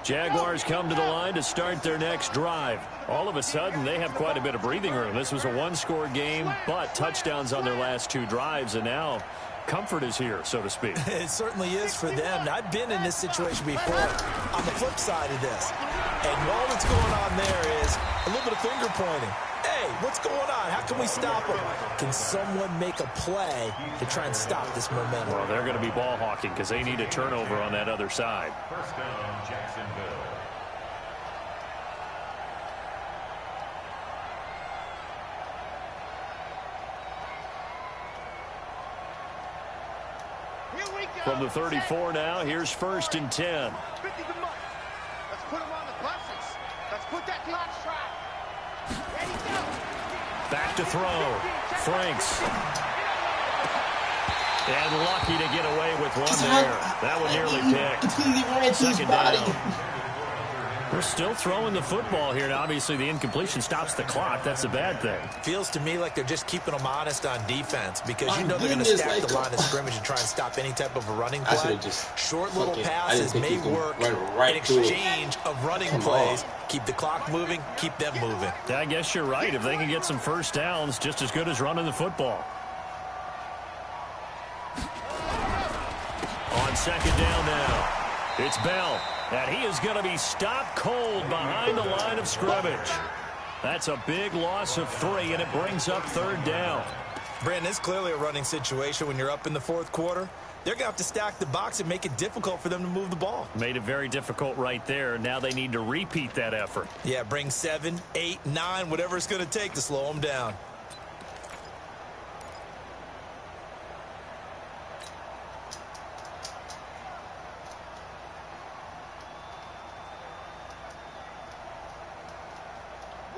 Jaguars come to the line to start their next drive. All of a sudden, they have quite a bit of breathing room. This was a one-score game, but touchdowns on their last 2 drives, and now comfort is here, so to speak. It certainly is for them. I've been in this situation before on the flip side of this. And all that's going on there is a little bit of finger pointing. Hey, what's going on? How can we stop them? Can someone make a play to try and stop this momentum? Well, they're going to be ball hawking because they need a turnover on that other side. First down, Jacksonville. From the 34 now, here's 1st and 10. 50 to much. Let's put him on the buses. Let's put that clock strike. Ready, go. Back to throw. Franks. And lucky to get away with one there. That one nearly picked. Completely ran into his 2nd body. down. We're still throwing the football here. Now, obviously, the incompletion stops the clock. That's a bad thing. Feels to me like they're just keeping them honest on defense because you know they're going to goodness, stack like, the line of scrimmage and try and stop any type of a running I play. should've just Short little fucking- I passes didn't think may he was gonna work run right in through it. exchange of running Come plays. on. Keep the clock moving, keep them moving. I guess you're right. If they can get some first downs, just as good as running the football. On 2nd down now, it's Bell. And he is going to be stopped cold behind the line of scrimmage. That's a big loss of 3, and it brings up 3rd down. Brandon, it's clearly a running situation when you're up in the 4th quarter. They're going to have to stack the box and make it difficult for them to move the ball. Made it very difficult right there. Now they need to repeat that effort. Yeah, bring 7, 8, 9, whatever it's going to take to slow them down.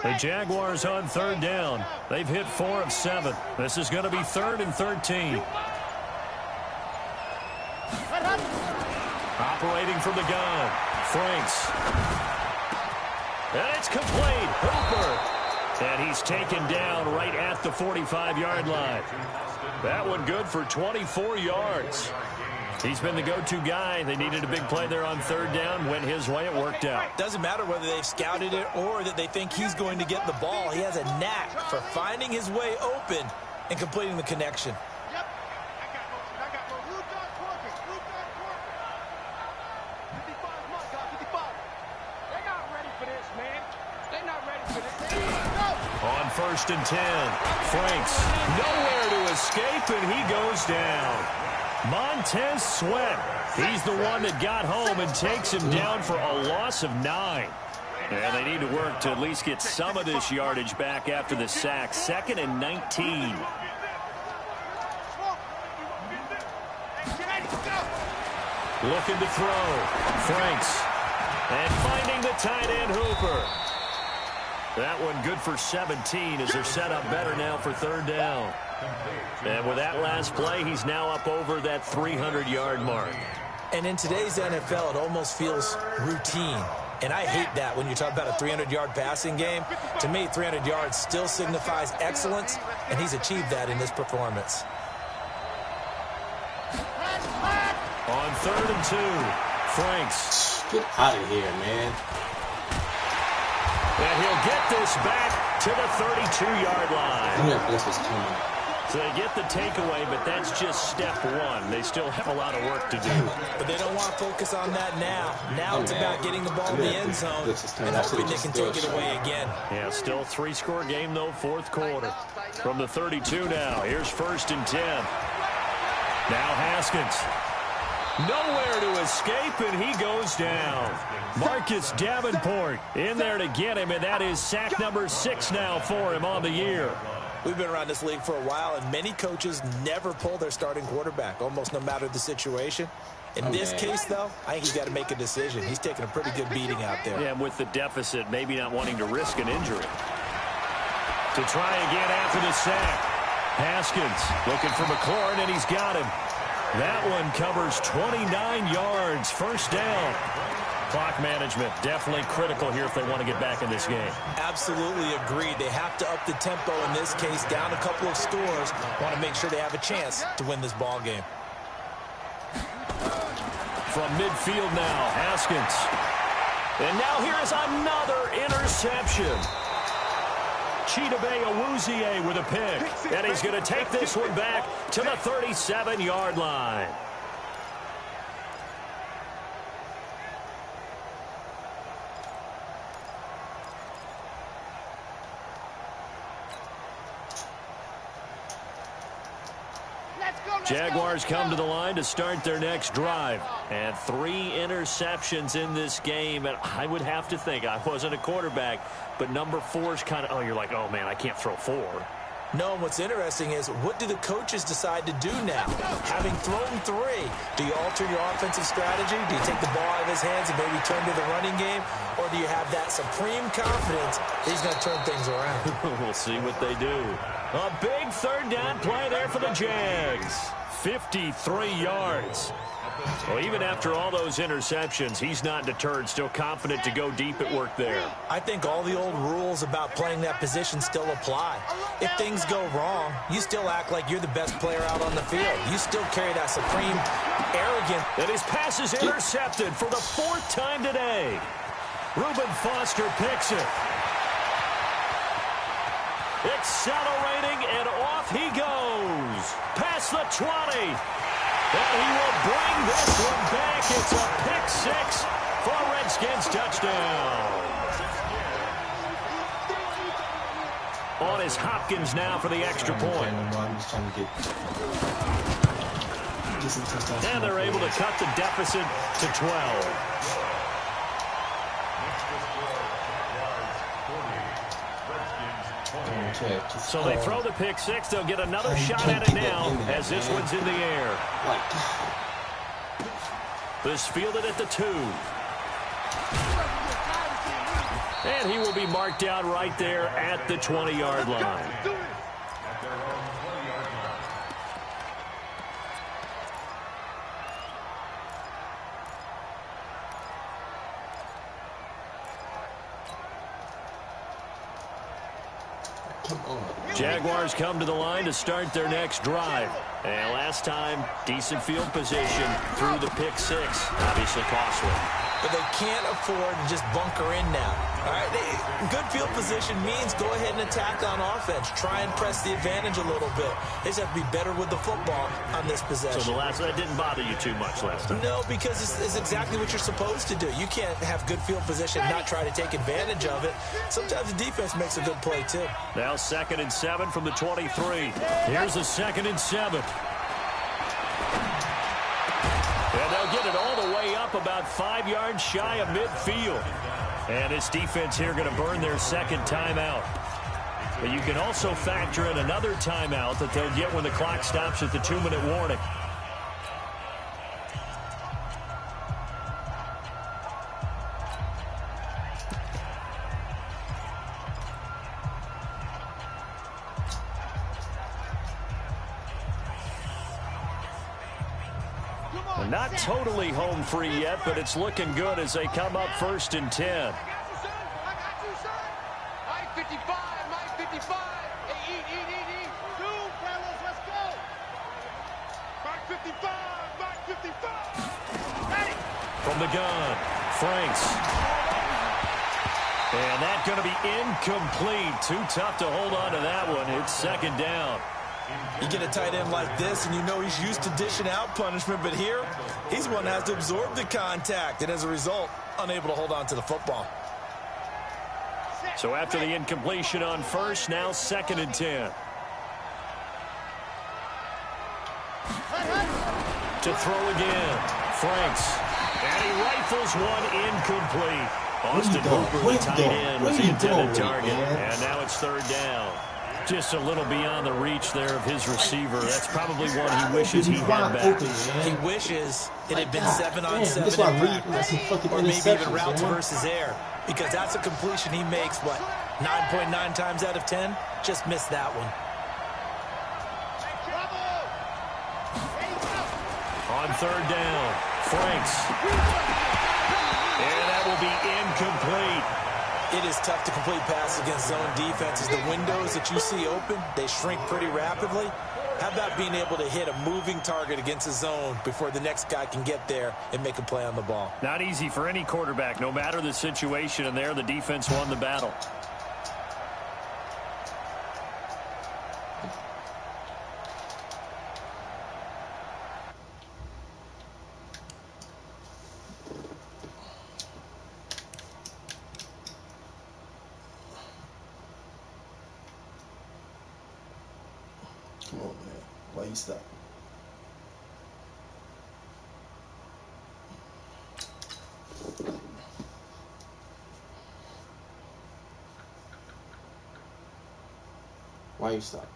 The Jaguars on 3rd down. They've hit 4 of 7. This is going to be 3rd and 13. Operating from the gun. Franks. And it's complete. Hooper. And he's taken down right at the 45-yard line. That one good for 24 yards. He's been the go-to guy. They needed a big play there on 3rd down. Went his way. It worked out. Doesn't matter whether they've scouted it or that they think he's going to get the ball. He has a knack for finding his way open and completing the connection. Yep. I got motion. Blue dot corker. Blue dot corker. 55 is my guy. 55. They're not ready for this, man. They're not ready for this. Go. On 1st and 10, Franks nowhere to escape, and he goes down. Montez Sweat, he's the one that got home and takes him down for a loss of 9. And they need to work to at least get some of this yardage back after the sack. 2nd and 19. Looking to throw. Franks. And finding the tight end Hooper. That one good for 17 as they're set up better now for 3rd down. And with that last play, he's now up over that 300-yard mark. And in today's NFL, it almost feels routine. And I hate that when you talk about a 300-yard passing game. To me, 300 yards still signifies excellence, and he's achieved that in this performance. On 3rd and 2, Franks. Get out of here, man. And he'll get this back to the 32-yard line. I knew that blitz was coming. So they get the takeaway, but that's just step 1. They still have a lot of work to do. But they don't want to focus on that now. Now it's about getting the ball in the end zone and hoping they can take it away again. Yeah, still 3-score game, though, 4th quarter. From the 32 now, here's 1st and 10. Now Haskins. Nowhere to escape, and he goes down. Marcus Davenport in there to get him, and that is sack number 6 now for him on the year. We've been around this league for a while, and many coaches never pull their starting quarterback, almost no matter the situation. In this case, though, I think he's got to make a decision. He's taking a pretty good beating out there. Yeah, with the deficit, maybe not wanting to risk an injury. To try again after the sack. Haskins looking for McLaurin, and he's got him. That one covers 29 yards. 1st down. Clock management definitely critical here if they want to get back in this game. Absolutely agreed. They have to up the tempo in this case, down a couple of scores. Want to make sure they have a chance to win this ball game. From midfield now, Haskins. And now here is another interception. Chidobe Awuzie with a pick. And he's going to take this one back to the 37-yard line. Jaguars come to the line to start their next drive. And 3 interceptions in this game. And I would have to think, I wasn't a quarterback, but number 4 is kind of, oh, you're like, oh, man, I can't throw 4. No, and what's interesting is, what do the coaches decide to do now? Having thrown 3, do you alter your offensive strategy? Do you take the ball out of his hands and maybe turn to the running game? Or do you have that supreme confidence that he's going to turn things around? We'll see what they do. A big 3rd down play there for the Jags. 53 yards. Well, even after all those interceptions, he's not deterred, still confident to go deep at work there. I think all the old rules about playing that position still apply. If things go wrong, you still act like you're the best player out on the field. You still carry that supreme arrogance. And his pass is intercepted for the 4th time today. Reuben Foster picks it. Accelerating, and off he goes. Past the 20. And he will bring this one back. It's a pick 6 for a Redskins touchdown. On is Hopkins now for the extra point. And they're able to cut the deficit to 12. So they throw the pick 6. They'll get another shot at it now as this one's in the air. This fielded at the 2. And he will be marked out right there at the 20-yard line. Jaguars come to the line to start their next drive. And last time, decent field position through the pick 6. Obviously costly. But they can't afford to just bunker in now. All right, good field position means go ahead and attack on offense. Try and press the advantage a little bit. They just have to be better with the football on this possession. So that didn't bother you too much last time? No, because it's exactly what you're supposed to do. You can't have good field position and not try to take advantage of it. Sometimes the defense makes a good play, too. Now 2nd and 7 from the 23. Here's a 2nd and 7. And they'll get it all the way up about 5 yards shy of midfield. And this defense here going to burn their 2nd timeout. But you can also factor in another timeout that they'll get when the clock stops at the 2-minute warning. Not totally home free yet, but it's looking good as they come up 1st and 10. I got you, son. Mike 55, Mike 55. Hey, eat. 2, fellas, let's go. Mike 55, Mike 55. Ready. From the gun, Franks. And that's going to be incomplete. Too tough to hold on to that one. It's 2nd down. You get a tight end like this, and you know he's used to dishing out punishment, but here, he's one that has to absorb the contact, and as a result, unable to hold on to the football. So after the incompletion on 1st, now 2nd and 10. To throw again, Franks. And he rifles one incomplete. Austin Hooper, the tight end, was the intended target. And now it's 3rd down. Just a little beyond the reach there of his receiver. That's probably one he wishes he had back. He wishes it had been 7-on-7 or maybe even routes versus air, because that's a completion he makes, what, 9.9 times out of 10? Just missed that one. On 3rd down, Franks. And that will be incomplete. It is tough to complete passes against zone defenses. The windows that you see open, they shrink pretty rapidly. How about being able to hit a moving target against a zone before the next guy can get there and make a play on the ball? Not easy for any quarterback, no matter the situation, and there the defense won the battle. Come on, man. Why you stop? Why you stopping?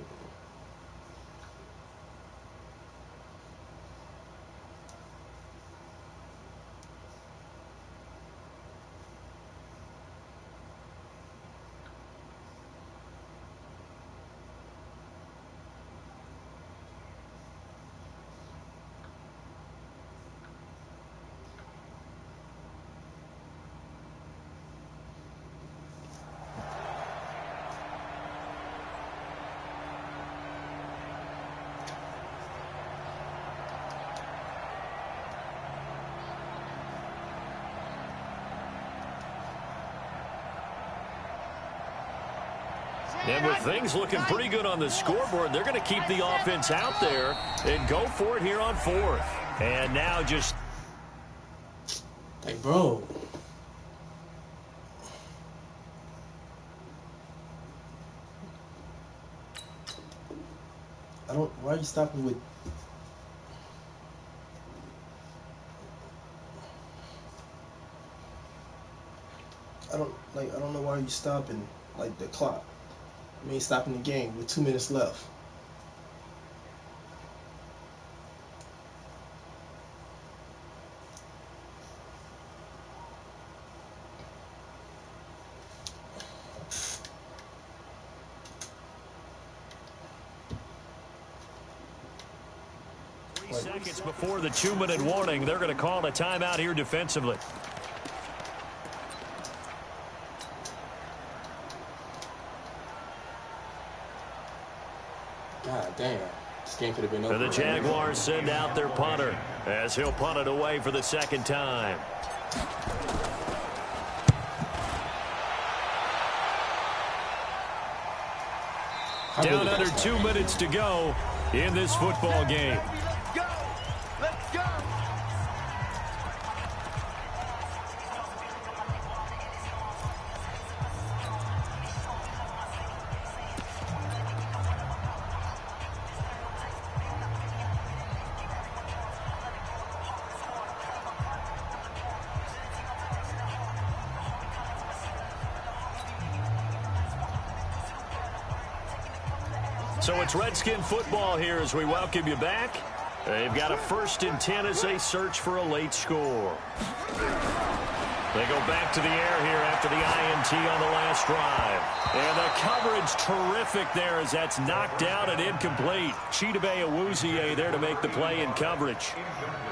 And with things looking pretty good on the scoreboard, they're going to keep the offense out there and go for it here on fourth. And now just... Hey, bro. Why are you stopping with... I don't know why you stopping, like, the clock. I mean, stopping the game with 2 minutes left. Seconds before the 2-minute warning, they're going to call a timeout here defensively. God damn. This game could have been over. The Jaguars send out their punter as he'll punt it away for the second time. Down under 2 minutes to go in this football game. Go! Let's go! So it's Redskin football here as we welcome you back. They've got a 1st and 10 as they search for a late score. They go back to the air here after the INT on the last drive. And the coverage terrific there as that's knocked out and incomplete. Chidobe Awuzie there to make the play in coverage.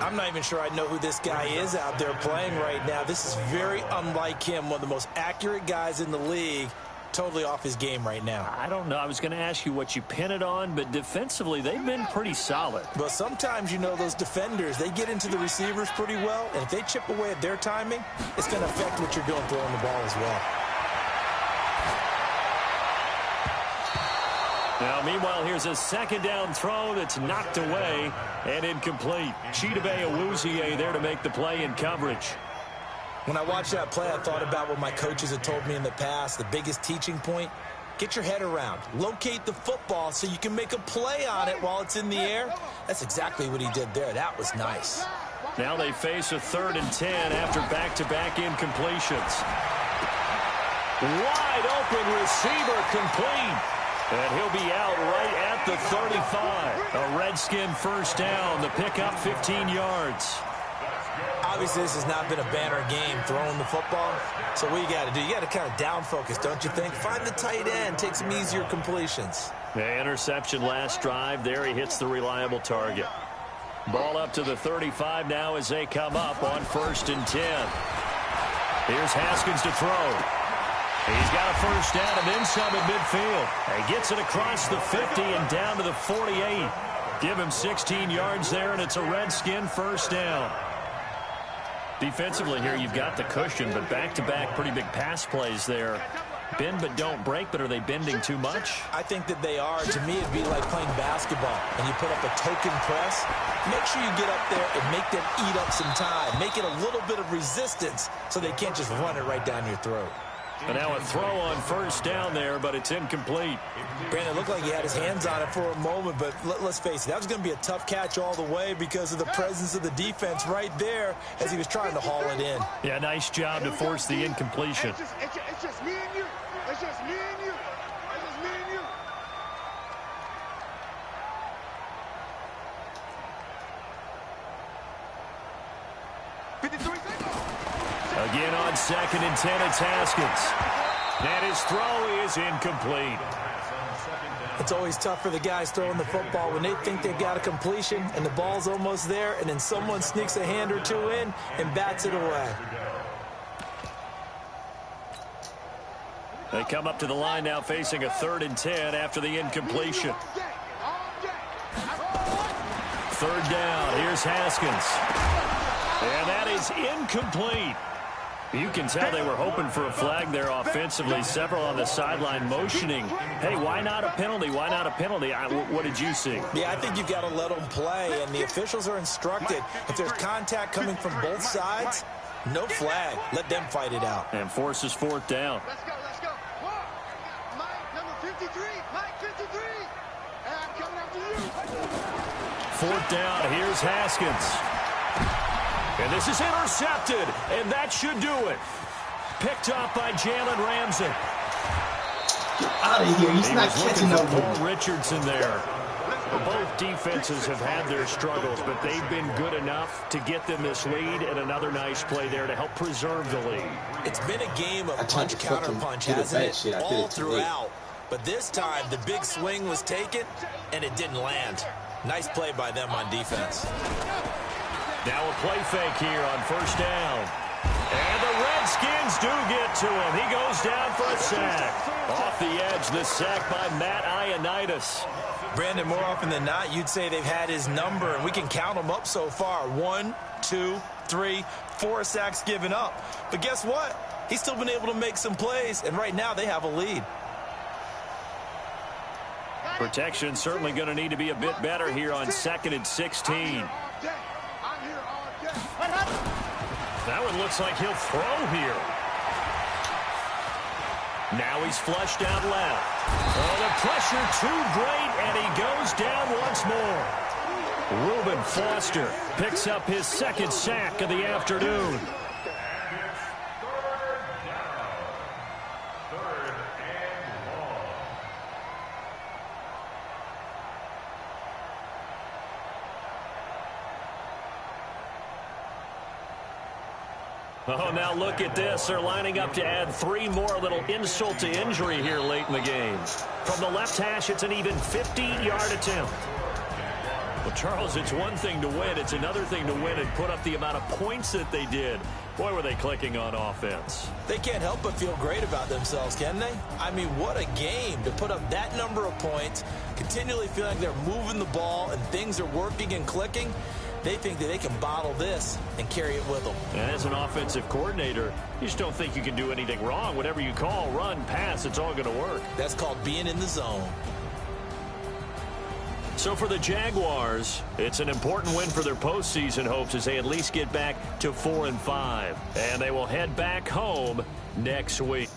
I'm not even sure I know who this guy is out there playing right now. This is very unlike him, one of the most accurate guys in the league. Totally off his game right now. I don't know. I was going to ask you what you pin it on, but defensively, they've been pretty solid. But sometimes, you know, those defenders, they get into the receivers pretty well, and if they chip away at their timing, it's going to affect what you're doing throwing the ball as well. Now, meanwhile, here's a second down throw that's knocked away and incomplete. Chidobe Awuzie there to make the play in coverage. When I watched that play, I thought about what my coaches had told me in the past. The biggest teaching point, get your head around. Locate the football so you can make a play on it while it's in the air. That's exactly what he did there. That was nice. Now they face a 3rd and 10 after back-to-back incompletions. Wide open receiver complete. And he'll be out right at the 35. A Redskin first down. The pickup 15 yards. Obviously, this has not been a banner game throwing the football. So what you got to do, you got to kind of down focus, don't you think? Find the tight end, take some easier completions. The interception last drive. There he hits the reliable target. Ball up to the 35 now as they come up on 1st and 10. Here's Haskins to throw. He's got a first down and then some at midfield. He gets it across the 50 and down to the 48. Give him 16 yards there, and it's a Redskin first down. Defensively here, you've got the cushion, but back-to-back pretty big pass plays there. Bend but don't break, but are they bending too much? I think that they are. To me, it'd be like playing basketball, and you put up a token press. Make sure you get up there and make them eat up some time. Make it a little bit of resistance so they can't just run it right down your throat. And now a throw on first down there, but it's incomplete. Brandon, it looked like he had his hands on it for a moment, but let's face it, that was going to be a tough catch all the way because of the presence of the defense right there as he was trying to haul it in. Yeah, nice job to force the incompletion. It's just me and you. It's just me and you. It's just me and you. Again on 2nd and 10, it's Haskins. And his throw is incomplete. It's always tough for the guys throwing the football when they think they've got a completion and the ball's almost there, and then someone sneaks a hand or two in and bats it away. They come up to the line now facing a 3rd and 10 after the incompletion. 3rd down. Here's Haskins. And that is incomplete. You can tell they were hoping for a flag there offensively. Several on the sideline motioning. Hey, why not a penalty? Why not a penalty? What did you see? Yeah, I think you've got to let them play, and the officials are instructed. If there's contact coming from both sides, no flag. Let them fight it out. And forces 4th down. Let's go, let's go. Mike, number 53. Mike, 53. And I'm coming after you. 4th down. Here's Haskins. And this is intercepted, and that should do it. Picked up by Jalen Ramsey. Get out of here. He's not catching up with Paul Richardson there. Both defenses have had their struggles, but they've been good enough to get them this lead, and another nice play there to help preserve the lead. It's been a game of punch-counter-punch, hasn't it? All throughout. But this time, the big swing was taken, and it didn't land. Nice play by them on defense. Now a play fake here on 1st down. And the Redskins do get to him. He goes down for a sack. Off the edge, the sack by Matt Ioannidis. Brandon, more often than not, you'd say they've had his number, and we can count them up so far. 1, 2, 3, 4 sacks given up. But guess what? He's still been able to make some plays, and right now they have a lead. Protection certainly going to need to be a bit better here on 2nd and 16. That one looks like he'll throw here. Now he's flushed out left. Oh, the pressure too great, and he goes down once more. Reuben Foster picks up his 2nd sack of the afternoon. Oh, now look at this. They're lining up to add 3 more, little insult to injury here late in the game. From the left hash, it's an even 50-yard attempt. Well, Charles, it's one thing to win. It's another thing to win and put up the amount of points that they did. Boy, were they clicking on offense. They can't help but feel great about themselves, can they? I mean, what a game to put up that number of points, continually feeling like they're moving the ball and things are working and clicking. They think that they can bottle this and carry it with them. And as an offensive coordinator, you just don't think you can do anything wrong. Whatever you call, run, pass, it's all going to work. That's called being in the zone. So for the Jaguars, it's an important win for their postseason hopes as they at least get back to 4-5. And they will head back home next week.